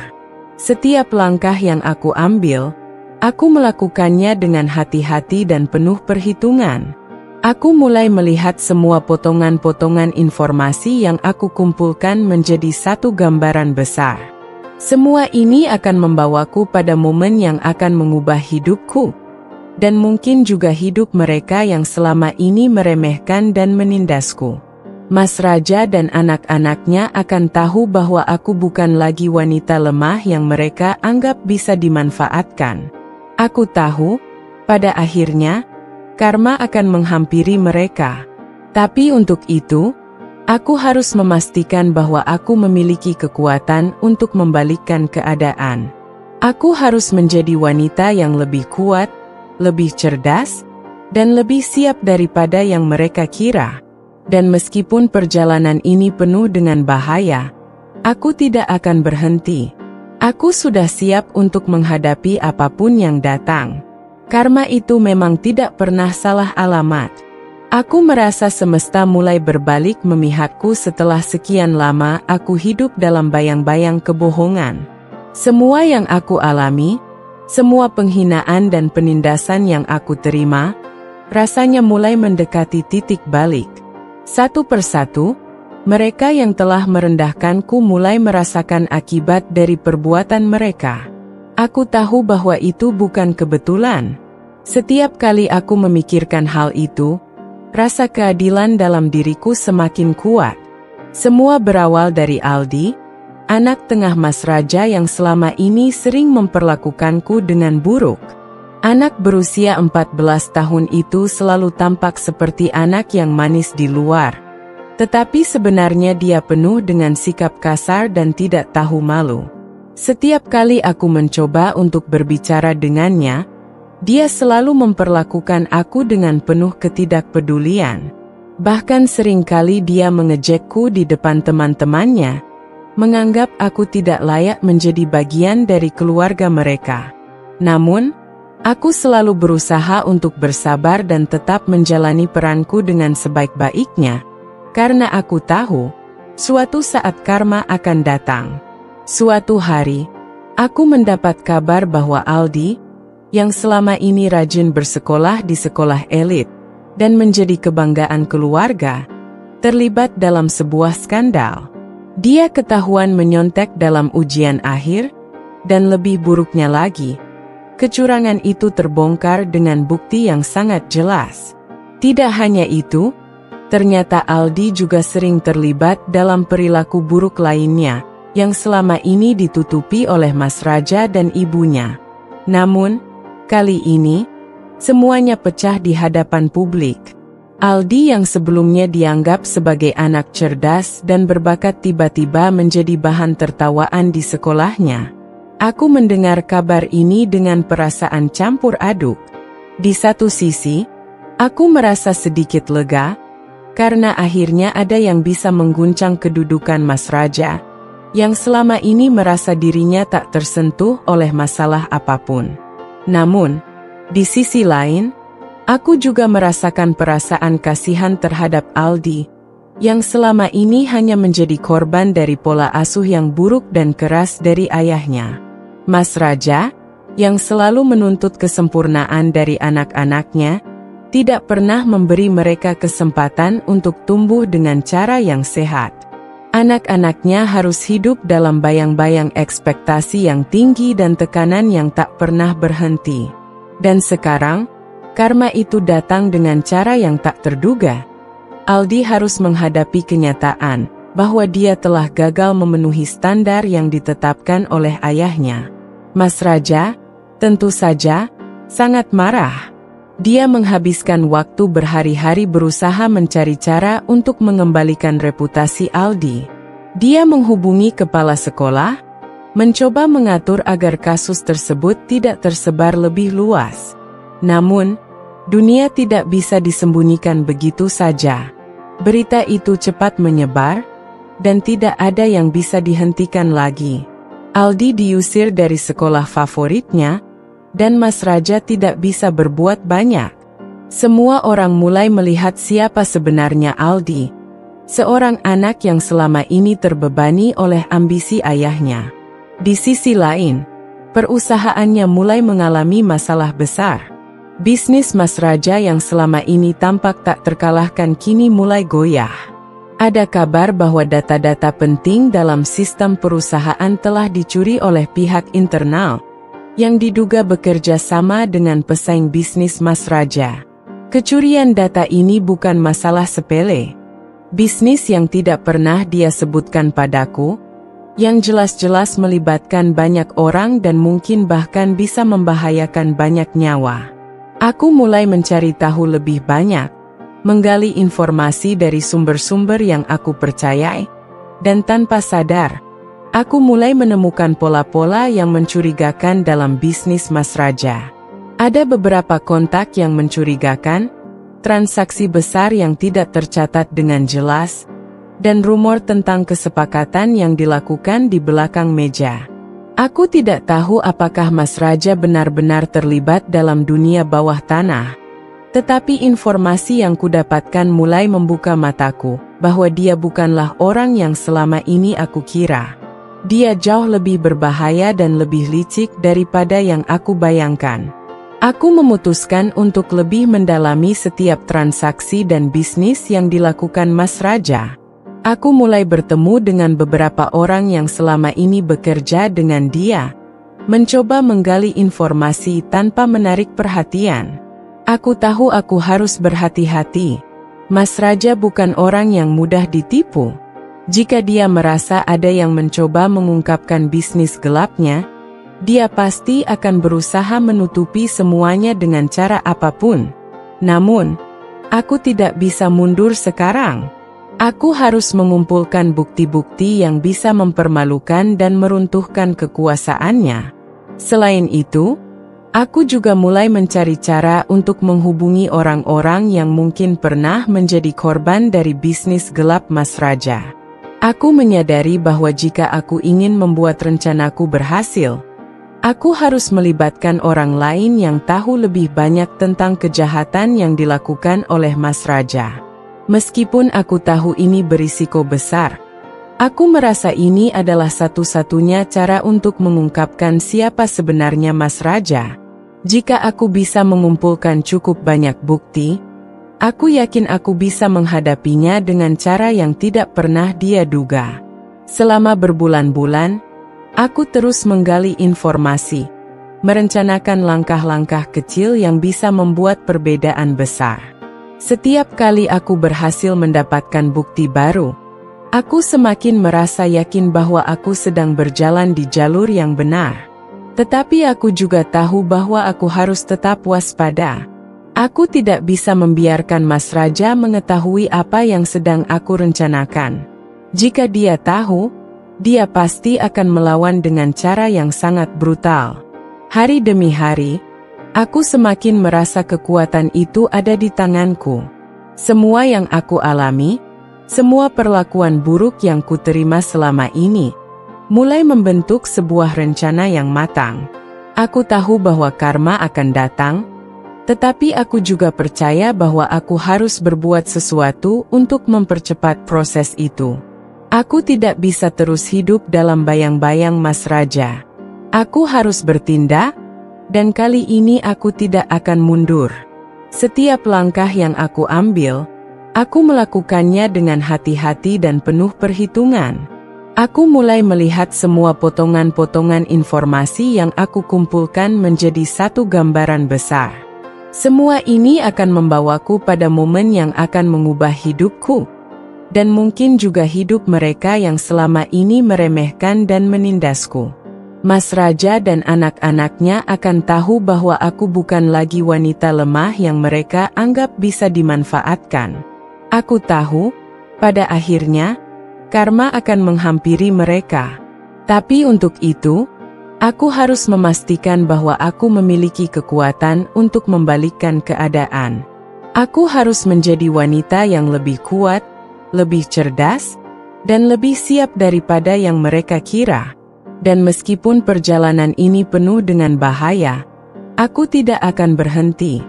Setiap langkah yang aku ambil, aku melakukannya dengan hati-hati dan penuh perhitungan. Aku mulai melihat semua potongan-potongan informasi yang aku kumpulkan menjadi satu gambaran besar. Semua ini akan membawaku pada momen yang akan mengubah hidupku, dan mungkin juga hidup mereka yang selama ini meremehkan dan menindasku. Mas Raja dan anak-anaknya akan tahu bahwa aku bukan lagi wanita lemah yang mereka anggap bisa dimanfaatkan. Aku tahu, pada akhirnya, karma akan menghampiri mereka. Tapi untuk itu, aku harus memastikan bahwa aku memiliki kekuatan untuk membalikkan keadaan. Aku harus menjadi wanita yang lebih kuat, lebih cerdas, dan lebih siap daripada yang mereka kira. Dan meskipun perjalanan ini penuh dengan bahaya, aku tidak akan berhenti. Aku sudah siap untuk menghadapi apapun yang datang. Karma itu memang tidak pernah salah alamat. Aku merasa semesta mulai berbalik memihakku setelah sekian lama aku hidup dalam bayang-bayang kebohongan. Semua yang aku alami, semua penghinaan dan penindasan yang aku terima, rasanya mulai mendekati titik balik. Satu persatu, mereka yang telah merendahkanku mulai merasakan akibat dari perbuatan mereka. Aku tahu bahwa itu bukan kebetulan. Setiap kali aku memikirkan hal itu, rasa keadilan dalam diriku semakin kuat. Semua berawal dari Aldi, anak tengah Mas Raja yang selama ini sering memperlakukanku dengan buruk. Anak berusia 14 tahun itu selalu tampak seperti anak yang manis di luar. Tetapi sebenarnya dia penuh dengan sikap kasar dan tidak tahu malu. Setiap kali aku mencoba untuk berbicara dengannya, dia selalu memperlakukan aku dengan penuh ketidakpedulian. Bahkan seringkali dia mengejekku di depan teman-temannya, menganggap aku tidak layak menjadi bagian dari keluarga mereka. Namun, aku selalu berusaha untuk bersabar dan tetap menjalani peranku dengan sebaik-baiknya, karena aku tahu, suatu saat karma akan datang. Suatu hari, aku mendapat kabar bahwa Aldi, yang selama ini rajin bersekolah di sekolah elit, dan menjadi kebanggaan keluarga, terlibat dalam sebuah skandal. Dia ketahuan menyontek dalam ujian akhir, dan lebih buruknya lagi, kecurangan itu terbongkar dengan bukti yang sangat jelas. Tidak hanya itu, ternyata Aldi juga sering terlibat dalam perilaku buruk lainnya, yang selama ini ditutupi oleh Mas Raja dan ibunya. Namun, kali ini, semuanya pecah di hadapan publik. Aldi yang sebelumnya dianggap sebagai anak cerdas dan berbakat tiba-tiba menjadi bahan tertawaan di sekolahnya. Aku mendengar kabar ini dengan perasaan campur aduk. Di satu sisi, aku merasa sedikit lega, karena akhirnya ada yang bisa mengguncang kedudukan Mas Raja, yang selama ini merasa dirinya tak tersentuh oleh masalah apapun. Namun, di sisi lain, aku juga merasakan perasaan kasihan terhadap Aldi, yang selama ini hanya menjadi korban dari pola asuh yang buruk dan keras dari ayahnya. Mas Raja, yang selalu menuntut kesempurnaan dari anak-anaknya, tidak pernah memberi mereka kesempatan untuk tumbuh dengan cara yang sehat. Anak-anaknya harus hidup dalam bayang-bayang ekspektasi yang tinggi dan tekanan yang tak pernah berhenti. Dan sekarang, karma itu datang dengan cara yang tak terduga. Aldi harus menghadapi kenyataan bahwa dia telah gagal memenuhi standar yang ditetapkan oleh ayahnya. Mas Raja, tentu saja, sangat marah. Dia menghabiskan waktu berhari-hari berusaha mencari cara untuk mengembalikan reputasi Aldi. Dia menghubungi kepala sekolah, mencoba mengatur agar kasus tersebut tidak tersebar lebih luas. Namun, dunia tidak bisa disembunyikan begitu saja. Berita itu cepat menyebar, dan tidak ada yang bisa dihentikan lagi. Aldi diusir dari sekolah favoritnya, dan Mas Raja tidak bisa berbuat banyak. Semua orang mulai melihat siapa sebenarnya Aldi, seorang anak yang selama ini terbebani oleh ambisi ayahnya. Di sisi lain, perusahaannya mulai mengalami masalah besar. Bisnis Mas Raja yang selama ini tampak tak terkalahkan kini mulai goyah. Ada kabar bahwa data-data penting dalam sistem perusahaan telah dicuri oleh pihak internal, yang diduga bekerja sama dengan pesaing bisnis Mas Raja. Kecurian data ini bukan masalah sepele. Bisnis yang tidak pernah dia sebutkan padaku, yang jelas-jelas melibatkan banyak orang dan mungkin bahkan bisa membahayakan banyak nyawa. Aku mulai mencari tahu lebih banyak, menggali informasi dari sumber-sumber yang aku percayai, dan tanpa sadar, aku mulai menemukan pola-pola yang mencurigakan dalam bisnis Mas Raja. Ada beberapa kontak yang mencurigakan, transaksi besar yang tidak tercatat dengan jelas, dan rumor tentang kesepakatan yang dilakukan di belakang meja. Aku tidak tahu apakah Mas Raja benar-benar terlibat dalam dunia bawah tanah, tetapi informasi yang kudapatkan mulai membuka mataku, bahwa dia bukanlah orang yang selama ini aku kira. Dia jauh lebih berbahaya dan lebih licik daripada yang aku bayangkan. Aku memutuskan untuk lebih mendalami setiap transaksi dan bisnis yang dilakukan Mas Raja. Aku mulai bertemu dengan beberapa orang yang selama ini bekerja dengan dia, mencoba menggali informasi tanpa menarik perhatian. Aku tahu aku harus berhati-hati. Mas Raja bukan orang yang mudah ditipu. Jika dia merasa ada yang mencoba mengungkapkan bisnis gelapnya, dia pasti akan berusaha menutupi semuanya dengan cara apapun. Namun, aku tidak bisa mundur sekarang. Aku harus mengumpulkan bukti-bukti yang bisa mempermalukan dan meruntuhkan kekuasaannya. Selain itu, aku juga mulai mencari cara untuk menghubungi orang-orang yang mungkin pernah menjadi korban dari bisnis gelap Mas Raja. Aku menyadari bahwa jika aku ingin membuat rencanaku berhasil, aku harus melibatkan orang lain yang tahu lebih banyak tentang kejahatan yang dilakukan oleh Mas Raja. Meskipun aku tahu ini berisiko besar, aku merasa ini adalah satu-satunya cara untuk mengungkapkan siapa sebenarnya Mas Raja. Jika aku bisa mengumpulkan cukup banyak bukti, aku yakin aku bisa menghadapinya dengan cara yang tidak pernah dia duga. Selama berbulan-bulan, aku terus menggali informasi, merencanakan langkah-langkah kecil yang bisa membuat perbedaan besar. Setiap kali aku berhasil mendapatkan bukti baru, aku semakin merasa yakin bahwa aku sedang berjalan di jalur yang benar. Tetapi aku juga tahu bahwa aku harus tetap waspada. Aku tidak bisa membiarkan Mas Raja mengetahui apa yang sedang aku rencanakan. Jika dia tahu, dia pasti akan melawan dengan cara yang sangat brutal. Hari demi hari, aku semakin merasa kekuatan itu ada di tanganku. Semua yang aku alami, semua perlakuan buruk yang kuterima selama ini, mulai membentuk sebuah rencana yang matang. Aku tahu bahwa karma akan datang, tetapi aku juga percaya bahwa aku harus berbuat sesuatu untuk mempercepat proses itu. Aku tidak bisa terus hidup dalam bayang-bayang Mas Raja. Aku harus bertindak, Dan kali ini aku tidak akan mundur. Setiap langkah yang aku ambil, aku melakukannya dengan hati-hati dan penuh perhitungan. Aku mulai melihat semua potongan-potongan informasi yang aku kumpulkan menjadi satu gambaran besar. Semua ini akan membawaku pada momen yang akan mengubah hidupku, dan mungkin juga hidup mereka yang selama ini meremehkan dan menindasku. Mas Raja dan anak-anaknya akan tahu bahwa aku bukan lagi wanita lemah yang mereka anggap bisa dimanfaatkan. Aku tahu, pada akhirnya, karma akan menghampiri mereka. Tapi untuk itu, aku harus memastikan bahwa aku memiliki kekuatan untuk membalikkan keadaan. Aku harus menjadi wanita yang lebih kuat, lebih cerdas, dan lebih siap daripada yang mereka kira. Dan meskipun perjalanan ini penuh dengan bahaya, aku tidak akan berhenti.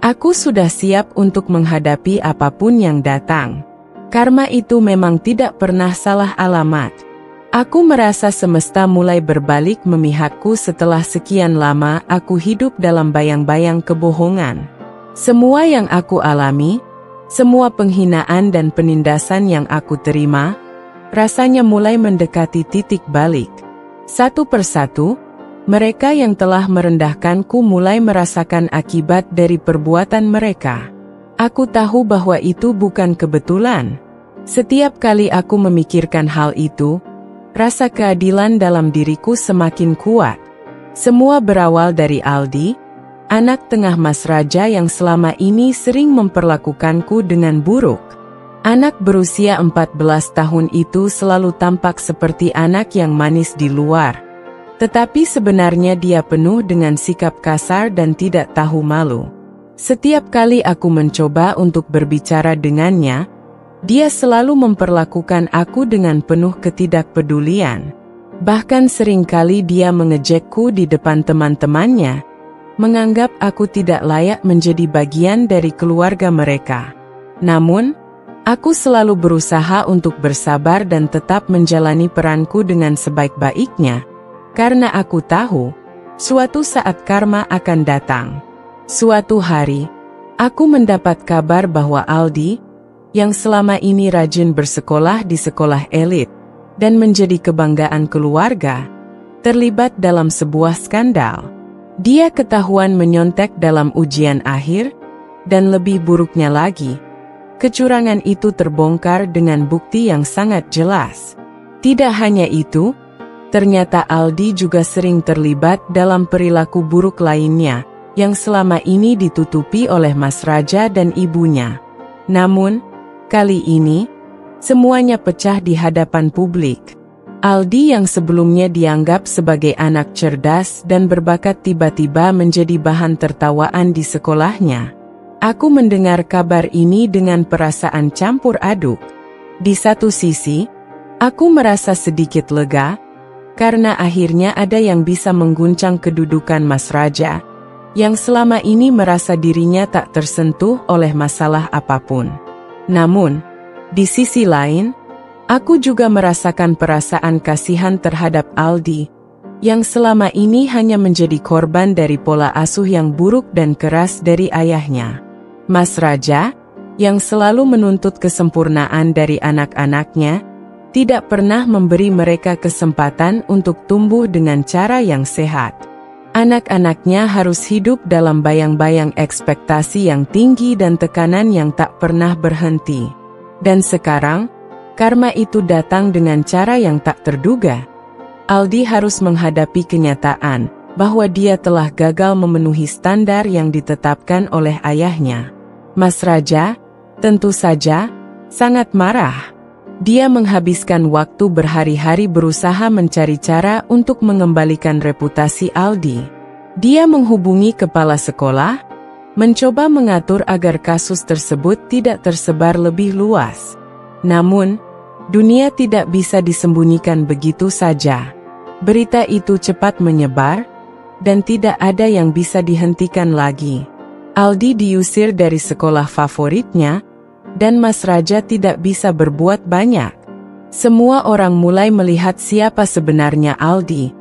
Aku sudah siap untuk menghadapi apapun yang datang. Karma itu memang tidak pernah salah alamat. Aku merasa semesta mulai berbalik memihakku setelah sekian lama aku hidup dalam bayang-bayang kebohongan. Semua yang aku alami, semua penghinaan dan penindasan yang aku terima, rasanya mulai mendekati titik balik. Satu persatu, mereka yang telah merendahkanku mulai merasakan akibat dari perbuatan mereka. Aku tahu bahwa itu bukan kebetulan. Setiap kali aku memikirkan hal itu, rasa keadilan dalam diriku semakin kuat. Semua berawal dari Aldi, anak tengah Mas Raja yang selama ini sering memperlakukanku dengan buruk. Anak berusia 14 tahun itu selalu tampak seperti anak yang manis di luar. Tetapi sebenarnya dia penuh dengan sikap kasar dan tidak tahu malu. Setiap kali aku mencoba untuk berbicara dengannya, dia selalu memperlakukan aku dengan penuh ketidakpedulian. Bahkan seringkali dia mengejekku di depan teman-temannya, menganggap aku tidak layak menjadi bagian dari keluarga mereka. Namun, aku selalu berusaha untuk bersabar dan tetap menjalani peranku dengan sebaik-baiknya, karena aku tahu, suatu saat karma akan datang. Suatu hari, aku mendapat kabar bahwa Aldi, yang selama ini rajin bersekolah di sekolah elit, dan menjadi kebanggaan keluarga, terlibat dalam sebuah skandal. Dia ketahuan menyontek dalam ujian akhir, dan lebih buruknya lagi, kecurangan itu terbongkar dengan bukti yang sangat jelas. Tidak hanya itu, ternyata Aldi juga sering terlibat dalam perilaku buruk lainnya, yang selama ini ditutupi oleh Mas Raja dan ibunya. Namun, kali ini, semuanya pecah di hadapan publik. Aldi yang sebelumnya dianggap sebagai anak cerdas dan berbakat tiba-tiba menjadi bahan tertawaan di sekolahnya. Aku mendengar kabar ini dengan perasaan campur aduk. Di satu sisi, aku merasa sedikit lega, karena akhirnya ada yang bisa mengguncang kedudukan Mas Raja, yang selama ini merasa dirinya tak tersentuh oleh masalah apapun. Namun, di sisi lain, aku juga merasakan perasaan kasihan terhadap Aldi, yang selama ini hanya menjadi korban dari pola asuh yang buruk dan keras dari ayahnya. Mas Raja, yang selalu menuntut kesempurnaan dari anak-anaknya, tidak pernah memberi mereka kesempatan untuk tumbuh dengan cara yang sehat. Anak-anaknya harus hidup dalam bayang-bayang ekspektasi yang tinggi dan tekanan yang tak pernah berhenti. Dan sekarang, karma itu datang dengan cara yang tak terduga. Aldi harus menghadapi kenyataan bahwa dia telah gagal memenuhi standar yang ditetapkan oleh ayahnya. Mas Raja, tentu saja, sangat marah. Dia menghabiskan waktu berhari-hari berusaha mencari cara untuk mengembalikan reputasi Aldi. Dia menghubungi kepala sekolah, mencoba mengatur agar kasus tersebut tidak tersebar lebih luas. Namun, dunia tidak bisa disembunyikan begitu saja. Berita itu cepat menyebar, dan tidak ada yang bisa dihentikan lagi. Aldi diusir dari sekolah favoritnya, dan Mas Raja tidak bisa berbuat banyak. Semua orang mulai melihat siapa sebenarnya Aldi.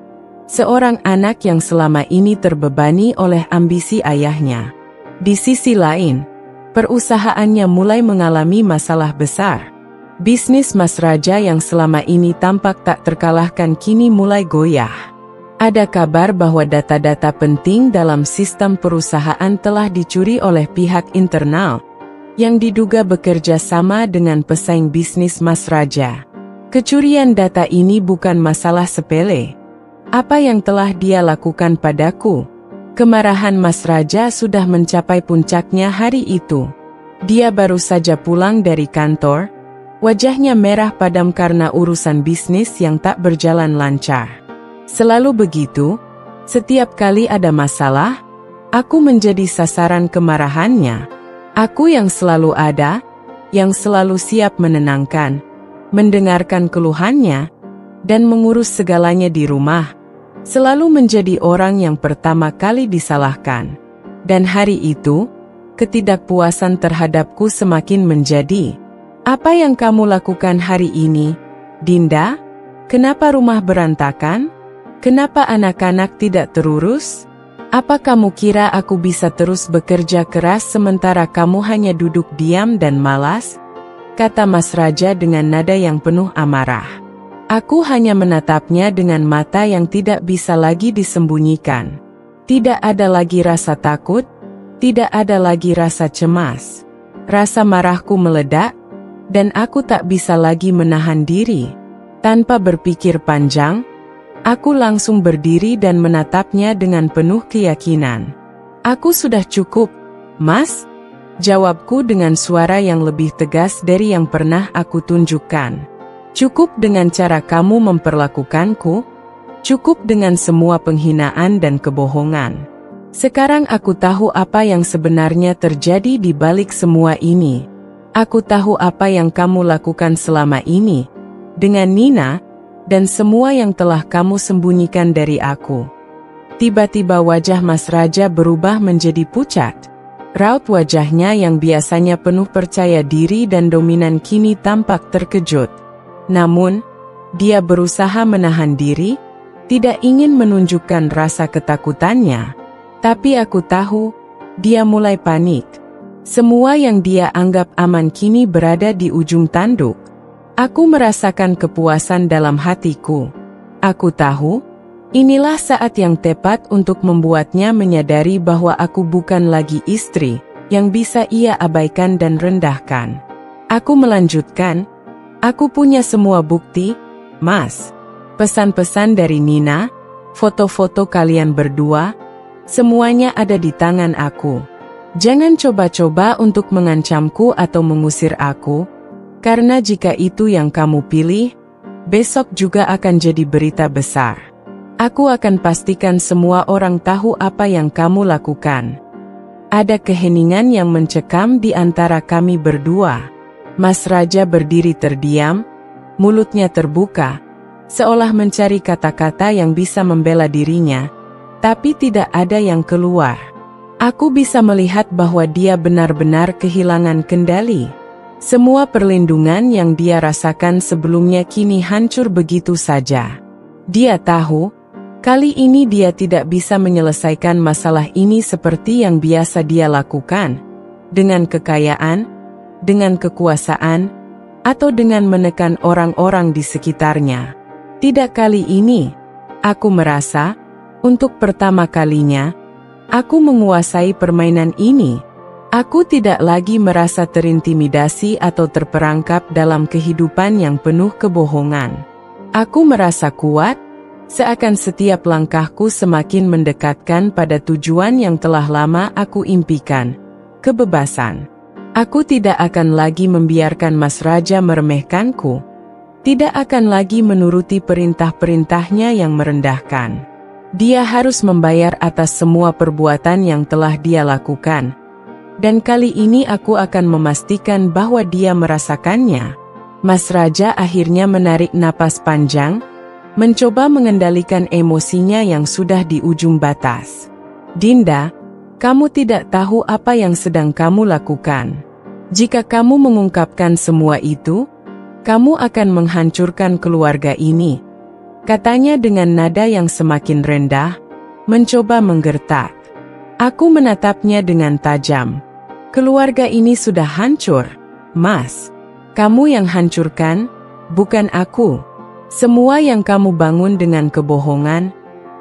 Seorang anak yang selama ini terbebani oleh ambisi ayahnya. Di sisi lain, perusahaannya mulai mengalami masalah besar. Bisnis Mas Raja yang selama ini tampak tak terkalahkan kini mulai goyah. Ada kabar bahwa data-data penting dalam sistem perusahaan telah dicuri oleh pihak internal yang diduga bekerja sama dengan pesaing bisnis Mas Raja. Kecurian data ini bukan masalah sepele. Apa yang telah dia lakukan padaku? Kemarahan Mas Raja sudah mencapai puncaknya hari itu. Dia baru saja pulang dari kantor, wajahnya merah padam karena urusan bisnis yang tak berjalan lancar. Selalu begitu, setiap kali ada masalah, aku menjadi sasaran kemarahannya. Aku yang selalu ada, yang selalu siap menenangkan, mendengarkan keluhannya, dan mengurus segalanya di rumah. Selalu menjadi orang yang pertama kali disalahkan. Dan hari itu, ketidakpuasan terhadapku semakin menjadi. Apa yang kamu lakukan hari ini, Dinda? Kenapa rumah berantakan? Kenapa anak-anak tidak terurus? Apa kamu kira aku bisa terus bekerja keras sementara kamu hanya duduk diam dan malas? Kata Mas Raja dengan nada yang penuh amarah. Aku hanya menatapnya dengan mata yang tidak bisa lagi disembunyikan. Tidak ada lagi rasa takut, tidak ada lagi rasa cemas. Rasa marahku meledak, dan aku tak bisa lagi menahan diri. Tanpa berpikir panjang, aku langsung berdiri dan menatapnya dengan penuh keyakinan. Aku sudah cukup, Mas, jawabku dengan suara yang lebih tegas dari yang pernah aku tunjukkan. Cukup dengan cara kamu memperlakukanku, cukup dengan semua penghinaan dan kebohongan. Sekarang aku tahu apa yang sebenarnya terjadi di balik semua ini. Aku tahu apa yang kamu lakukan selama ini, dengan Nina, dan semua yang telah kamu sembunyikan dari aku. Tiba-tiba wajah Mas Raja berubah menjadi pucat. Raut wajahnya yang biasanya penuh percaya diri dan dominan kini tampak terkejut. Namun, dia berusaha menahan diri, tidak ingin menunjukkan rasa ketakutannya. Tapi aku tahu, dia mulai panik. Semua yang dia anggap aman kini berada di ujung tanduk. Aku merasakan kepuasan dalam hatiku. Aku tahu, inilah saat yang tepat untuk membuatnya menyadari bahwa aku bukan lagi istri yang bisa ia abaikan dan rendahkan. Aku melanjutkan, aku punya semua bukti, Mas. Pesan-pesan dari Nina, foto-foto kalian berdua, semuanya ada di tangan aku. Jangan coba-coba untuk mengancamku atau mengusir aku, karena jika itu yang kamu pilih, besok juga akan jadi berita besar. Aku akan pastikan semua orang tahu apa yang kamu lakukan. Ada keheningan yang mencekam di antara kami berdua. Mas Raja berdiri terdiam, mulutnya terbuka, seolah mencari kata-kata yang bisa membela dirinya, tapi tidak ada yang keluar. Aku bisa melihat bahwa dia benar-benar kehilangan kendali. Semua perlindungan yang dia rasakan sebelumnya kini hancur begitu saja. Dia tahu, kali ini dia tidak bisa menyelesaikan masalah ini seperti yang biasa dia lakukan, dengan kekayaan, dengan kekuasaan, atau dengan menekan orang-orang di sekitarnya. Tidak kali ini, aku merasa, untuk pertama kalinya, aku menguasai permainan ini. Aku tidak lagi merasa terintimidasi atau terperangkap dalam kehidupan yang penuh kebohongan. Aku merasa kuat, seakan setiap langkahku semakin mendekatkan pada tujuan yang telah lama aku impikan, kebebasan. Aku tidak akan lagi membiarkan Mas Raja meremehkanku. Tidak akan lagi menuruti perintah-perintahnya yang merendahkan. Dia harus membayar atas semua perbuatan yang telah dia lakukan. Dan kali ini aku akan memastikan bahwa dia merasakannya. Mas Raja akhirnya menarik napas panjang, mencoba mengendalikan emosinya yang sudah di ujung batas. Dinda, kamu tidak tahu apa yang sedang kamu lakukan. Jika kamu mengungkapkan semua itu, kamu akan menghancurkan keluarga ini. Katanya dengan nada yang semakin rendah, mencoba menggertak. Aku menatapnya dengan tajam. Keluarga ini sudah hancur, Mas. Kamu yang hancurkan, bukan aku. Semua yang kamu bangun dengan kebohongan,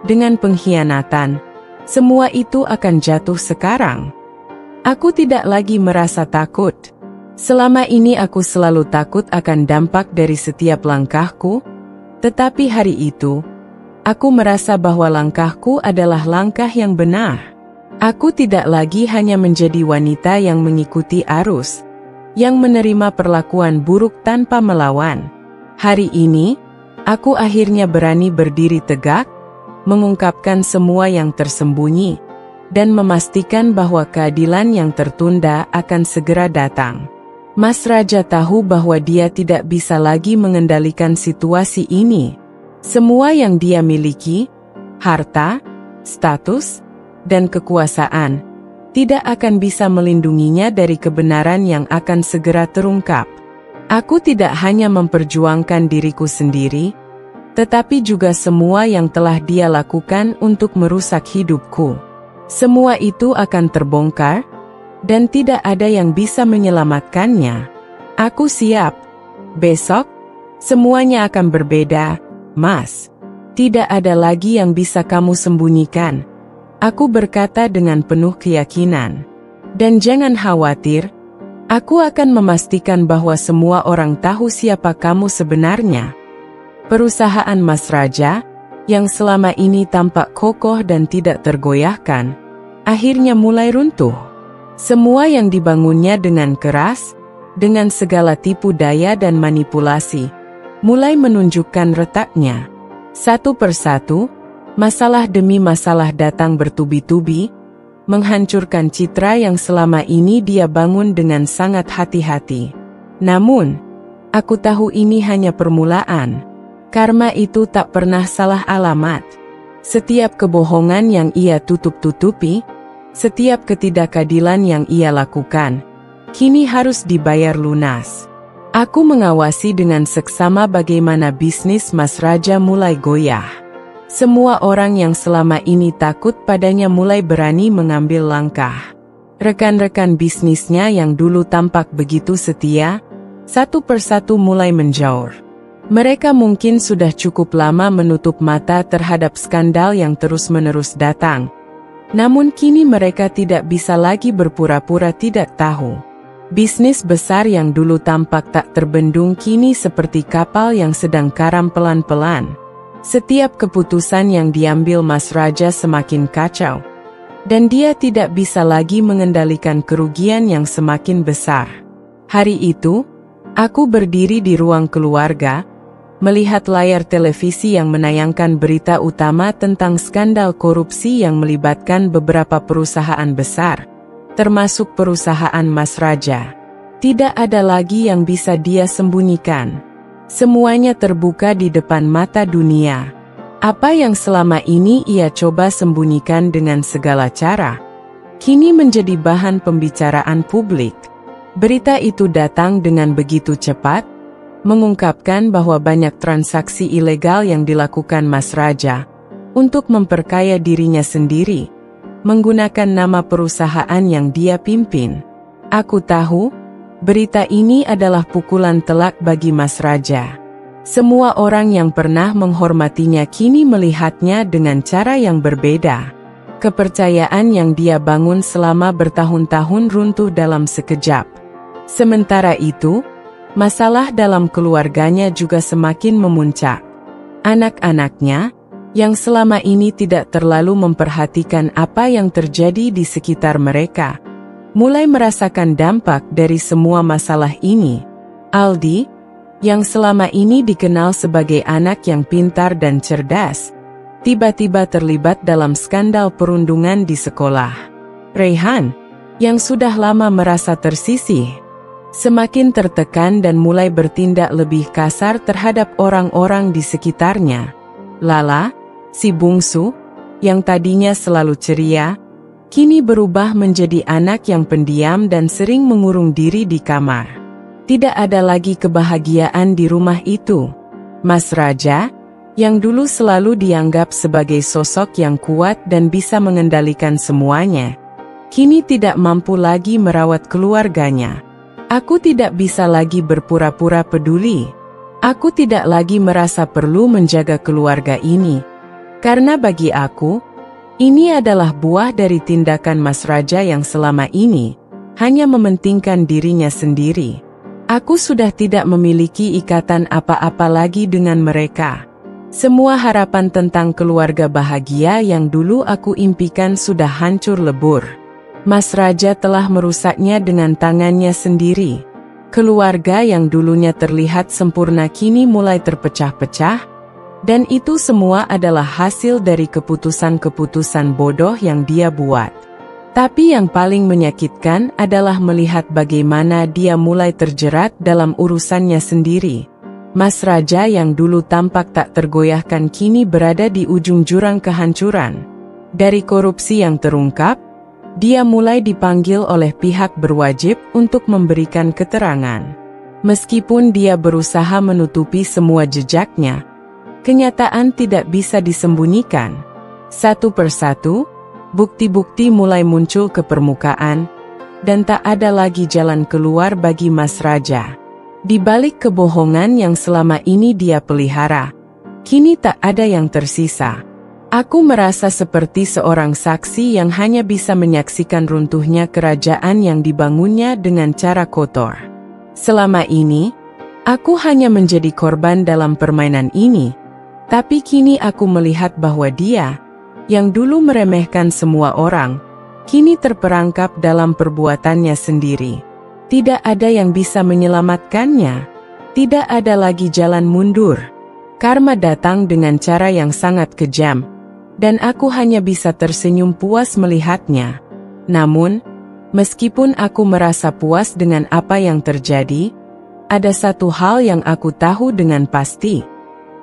dengan pengkhianatan, semua itu akan jatuh sekarang. Aku tidak lagi merasa takut. Selama ini aku selalu takut akan dampak dari setiap langkahku, tetapi hari itu, aku merasa bahwa langkahku adalah langkah yang benar. Aku tidak lagi hanya menjadi wanita yang mengikuti arus, yang menerima perlakuan buruk tanpa melawan. Hari ini, aku akhirnya berani berdiri tegak, mengungkapkan semua yang tersembunyi, dan memastikan bahwa keadilan yang tertunda akan segera datang. Mas Raja tahu bahwa dia tidak bisa lagi mengendalikan situasi ini. Semua yang dia miliki, harta, status, dan kekuasaan, tidak akan bisa melindunginya dari kebenaran yang akan segera terungkap. Aku tidak hanya memperjuangkan diriku sendiri, tetapi juga semua yang telah dia lakukan untuk merusak hidupku. Semua itu akan terbongkar, dan tidak ada yang bisa menyelamatkannya. Aku siap. Besok, semuanya akan berbeda, Mas. Tidak ada lagi yang bisa kamu sembunyikan. Aku berkata dengan penuh keyakinan. Dan jangan khawatir, aku akan memastikan bahwa semua orang tahu siapa kamu sebenarnya. Perusahaan Mas Raja, yang selama ini tampak kokoh dan tidak tergoyahkan, akhirnya mulai runtuh. Semua yang dibangunnya dengan keras, dengan segala tipu daya dan manipulasi, mulai menunjukkan retaknya. Satu persatu, masalah demi masalah datang bertubi-tubi, menghancurkan citra yang selama ini dia bangun dengan sangat hati-hati. Namun, aku tahu ini hanya permulaan. Karma itu tak pernah salah alamat. Setiap kebohongan yang ia tutup-tutupi, setiap ketidakadilan yang ia lakukan, kini harus dibayar lunas. Aku mengawasi dengan seksama bagaimana bisnis Mas Raja mulai goyah. Semua orang yang selama ini takut padanya mulai berani mengambil langkah. Rekan-rekan bisnisnya yang dulu tampak begitu setia, satu persatu mulai menjauh. Mereka mungkin sudah cukup lama menutup mata terhadap skandal yang terus-menerus datang. Namun kini mereka tidak bisa lagi berpura-pura tidak tahu. Bisnis besar yang dulu tampak tak terbendung kini seperti kapal yang sedang karam pelan-pelan. Setiap keputusan yang diambil Mas Raja semakin kacau. Dan dia tidak bisa lagi mengendalikan kerugian yang semakin besar. Hari itu, aku berdiri di ruang keluarga, melihat layar televisi yang menayangkan berita utama tentang skandal korupsi yang melibatkan beberapa perusahaan besar, termasuk perusahaan Mas Raja. Tidak ada lagi yang bisa dia sembunyikan. Semuanya terbuka di depan mata dunia. Apa yang selama ini ia coba sembunyikan dengan segala cara, kini menjadi bahan pembicaraan publik. Berita itu datang dengan begitu cepat, mengungkapkan bahwa banyak transaksi ilegal yang dilakukan Mas Raja untuk memperkaya dirinya sendiri, menggunakan nama perusahaan yang dia pimpin. Aku tahu, berita ini adalah pukulan telak bagi Mas Raja. Semua orang yang pernah menghormatinya kini melihatnya dengan cara yang berbeda. Kepercayaan yang dia bangun selama bertahun-tahun runtuh dalam sekejap. Sementara itu, masalah dalam keluarganya juga semakin memuncak. Anak-anaknya, yang selama ini tidak terlalu memperhatikan apa yang terjadi di sekitar mereka, mulai merasakan dampak dari semua masalah ini. Aldi, yang selama ini dikenal sebagai anak yang pintar dan cerdas, tiba-tiba terlibat dalam skandal perundungan di sekolah. Reyhan, yang sudah lama merasa tersisih, semakin tertekan dan mulai bertindak lebih kasar terhadap orang-orang di sekitarnya. Lala, si bungsu, yang tadinya selalu ceria, kini berubah menjadi anak yang pendiam dan sering mengurung diri di kamar. Tidak ada lagi kebahagiaan di rumah itu. Mas Raja, yang dulu selalu dianggap sebagai sosok yang kuat dan bisa mengendalikan semuanya, kini tidak mampu lagi merawat keluarganya. Aku tidak bisa lagi berpura-pura peduli. Aku tidak lagi merasa perlu menjaga keluarga ini. Karena bagi aku, ini adalah buah dari tindakan Mas Raja yang selama ini hanya mementingkan dirinya sendiri. Aku sudah tidak memiliki ikatan apa-apa lagi dengan mereka. Semua harapan tentang keluarga bahagia yang dulu aku impikan sudah hancur lebur. Mas Raja telah merusaknya dengan tangannya sendiri. Keluarga yang dulunya terlihat sempurna kini mulai terpecah-pecah, dan itu semua adalah hasil dari keputusan-keputusan bodoh yang dia buat. Tapi yang paling menyakitkan adalah melihat bagaimana dia mulai terjerat dalam urusannya sendiri. Mas Raja yang dulu tampak tak tergoyahkan kini berada di ujung jurang kehancuran. Dari korupsi yang terungkap, dia mulai dipanggil oleh pihak berwajib untuk memberikan keterangan. Meskipun dia berusaha menutupi semua jejaknya, kenyataan tidak bisa disembunyikan. Satu persatu, bukti-bukti mulai muncul ke permukaan, dan tak ada lagi jalan keluar bagi Mas Raja. Di balik kebohongan yang selama ini dia pelihara, kini tak ada yang tersisa. Aku merasa seperti seorang saksi yang hanya bisa menyaksikan runtuhnya kerajaan yang dibangunnya dengan cara kotor. Selama ini, aku hanya menjadi korban dalam permainan ini, tapi kini aku melihat bahwa dia, yang dulu meremehkan semua orang, kini terperangkap dalam perbuatannya sendiri. Tidak ada yang bisa menyelamatkannya. Tidak ada lagi jalan mundur. Karma datang dengan cara yang sangat kejam, dan aku hanya bisa tersenyum puas melihatnya. Namun, meskipun aku merasa puas dengan apa yang terjadi, ada satu hal yang aku tahu dengan pasti.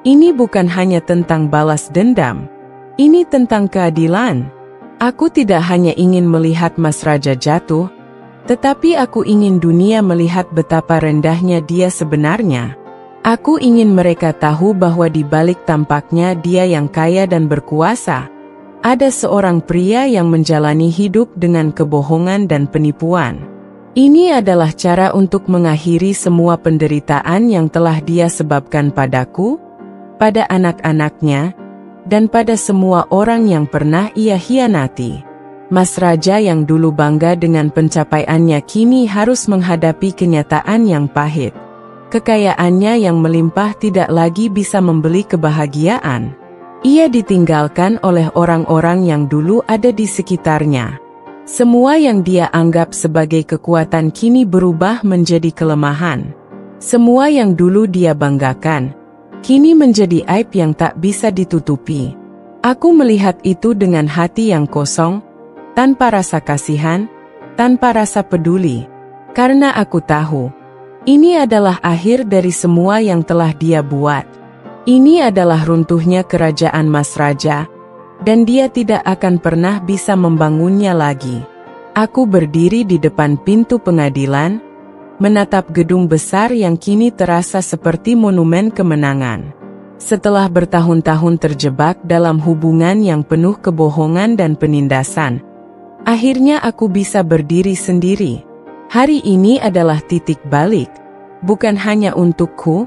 Ini bukan hanya tentang balas dendam. Ini tentang keadilan. Aku tidak hanya ingin melihat Mas Raja jatuh, tetapi aku ingin dunia melihat betapa rendahnya dia sebenarnya. Aku ingin mereka tahu bahwa di balik tampaknya dia yang kaya dan berkuasa, ada seorang pria yang menjalani hidup dengan kebohongan dan penipuan. Ini adalah cara untuk mengakhiri semua penderitaan yang telah dia sebabkan padaku, pada anak-anaknya, dan pada semua orang yang pernah ia hianati. Mas Raja yang dulu bangga dengan pencapaiannya kini harus menghadapi kenyataan yang pahit. Kekayaannya yang melimpah tidak lagi bisa membeli kebahagiaan. Ia ditinggalkan oleh orang-orang yang dulu ada di sekitarnya. Semua yang dia anggap sebagai kekuatan kini berubah menjadi kelemahan. Semua yang dulu dia banggakan, kini menjadi aib yang tak bisa ditutupi. Aku melihat itu dengan hati yang kosong, tanpa rasa kasihan, tanpa rasa peduli. Karena aku tahu, ini adalah akhir dari semua yang telah dia buat. Ini adalah runtuhnya kerajaan Mas Raja, dan dia tidak akan pernah bisa membangunnya lagi. Aku berdiri di depan pintu pengadilan, menatap gedung besar yang kini terasa seperti monumen kemenangan. Setelah bertahun-tahun terjebak dalam hubungan yang penuh kebohongan dan penindasan, akhirnya aku bisa berdiri sendiri. Hari ini adalah titik balik, bukan hanya untukku,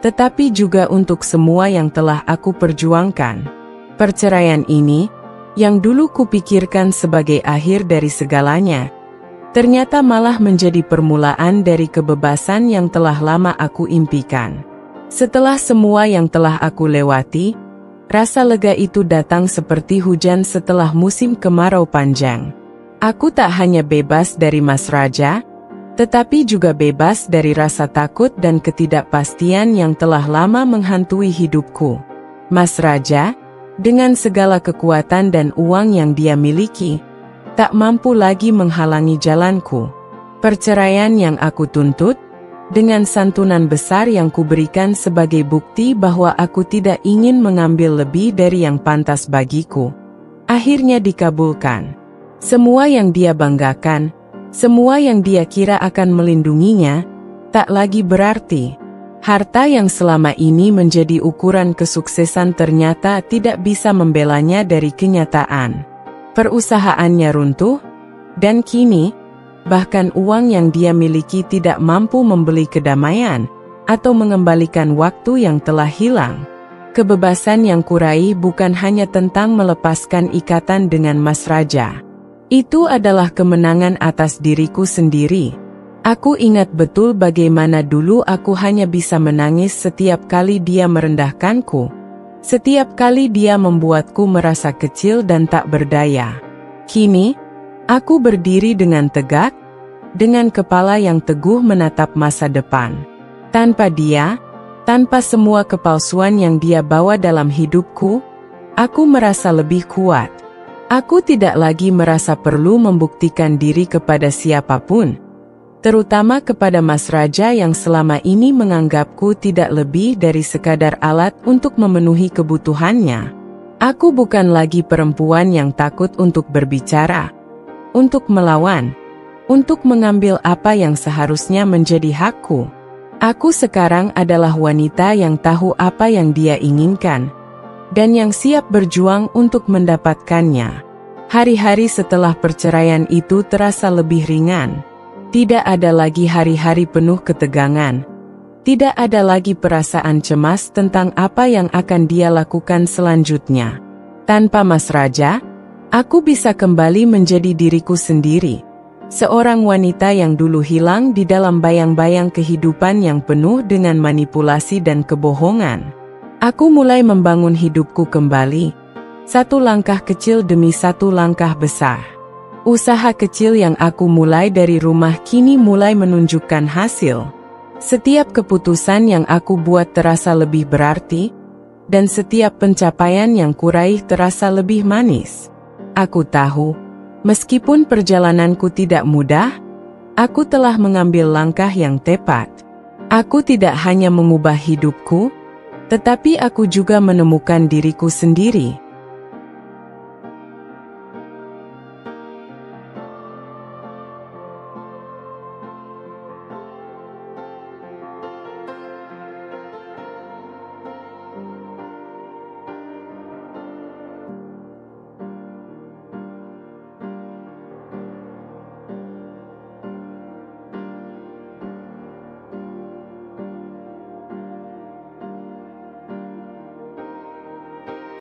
tetapi juga untuk semua yang telah aku perjuangkan. Perceraian ini, yang dulu kupikirkan sebagai akhir dari segalanya, ternyata malah menjadi permulaan dari kebebasan yang telah lama aku impikan. Setelah semua yang telah aku lewati, rasa lega itu datang seperti hujan setelah musim kemarau panjang. Aku tak hanya bebas dari Mas Raja, tetapi juga bebas dari rasa takut dan ketidakpastian yang telah lama menghantui hidupku. Mas Raja, dengan segala kekuatan dan uang yang dia miliki, tak mampu lagi menghalangi jalanku. Perceraian yang aku tuntut, dengan santunan besar yang kuberikan sebagai bukti bahwa aku tidak ingin mengambil lebih dari yang pantas bagiku, akhirnya dikabulkan. Semua yang dia banggakan, semua yang dia kira akan melindunginya, tak lagi berarti. Harta yang selama ini menjadi ukuran kesuksesan ternyata tidak bisa membelanya dari kenyataan. Perusahaannya runtuh, dan kini, bahkan uang yang dia miliki tidak mampu membeli kedamaian, atau mengembalikan waktu yang telah hilang. Kebebasan yang kuraih bukan hanya tentang melepaskan ikatan dengan Mas Raja. Itu adalah kemenangan atas diriku sendiri. Aku ingat betul bagaimana dulu aku hanya bisa menangis setiap kali dia merendahkanku. Setiap kali dia membuatku merasa kecil dan tak berdaya. Kini, aku berdiri dengan tegak, dengan kepala yang teguh menatap masa depan. Tanpa dia, tanpa semua kepalsuan yang dia bawa dalam hidupku, aku merasa lebih kuat. Aku tidak lagi merasa perlu membuktikan diri kepada siapapun, terutama kepada Mas Raja yang selama ini menganggapku tidak lebih dari sekadar alat untuk memenuhi kebutuhannya. Aku bukan lagi perempuan yang takut untuk berbicara, untuk melawan, untuk mengambil apa yang seharusnya menjadi hakku. Aku sekarang adalah wanita yang tahu apa yang dia inginkan, dan yang siap berjuang untuk mendapatkannya. Hari-hari setelah perceraian itu terasa lebih ringan. Tidak ada lagi hari-hari penuh ketegangan. Tidak ada lagi perasaan cemas tentang apa yang akan dia lakukan selanjutnya. Tanpa Mas Raja, aku bisa kembali menjadi diriku sendiri. Seorang wanita yang dulu hilang di dalam bayang-bayang kehidupan yang penuh dengan manipulasi dan kebohongan. Aku mulai membangun hidupku kembali. Satu langkah kecil demi satu langkah besar. Usaha kecil yang aku mulai dari rumah kini mulai menunjukkan hasil. Setiap keputusan yang aku buat terasa lebih berarti, dan setiap pencapaian yang kuraih terasa lebih manis. Aku tahu, meskipun perjalananku tidak mudah, aku telah mengambil langkah yang tepat. Aku tidak hanya mengubah hidupku, tetapi aku juga menemukan diriku sendiri.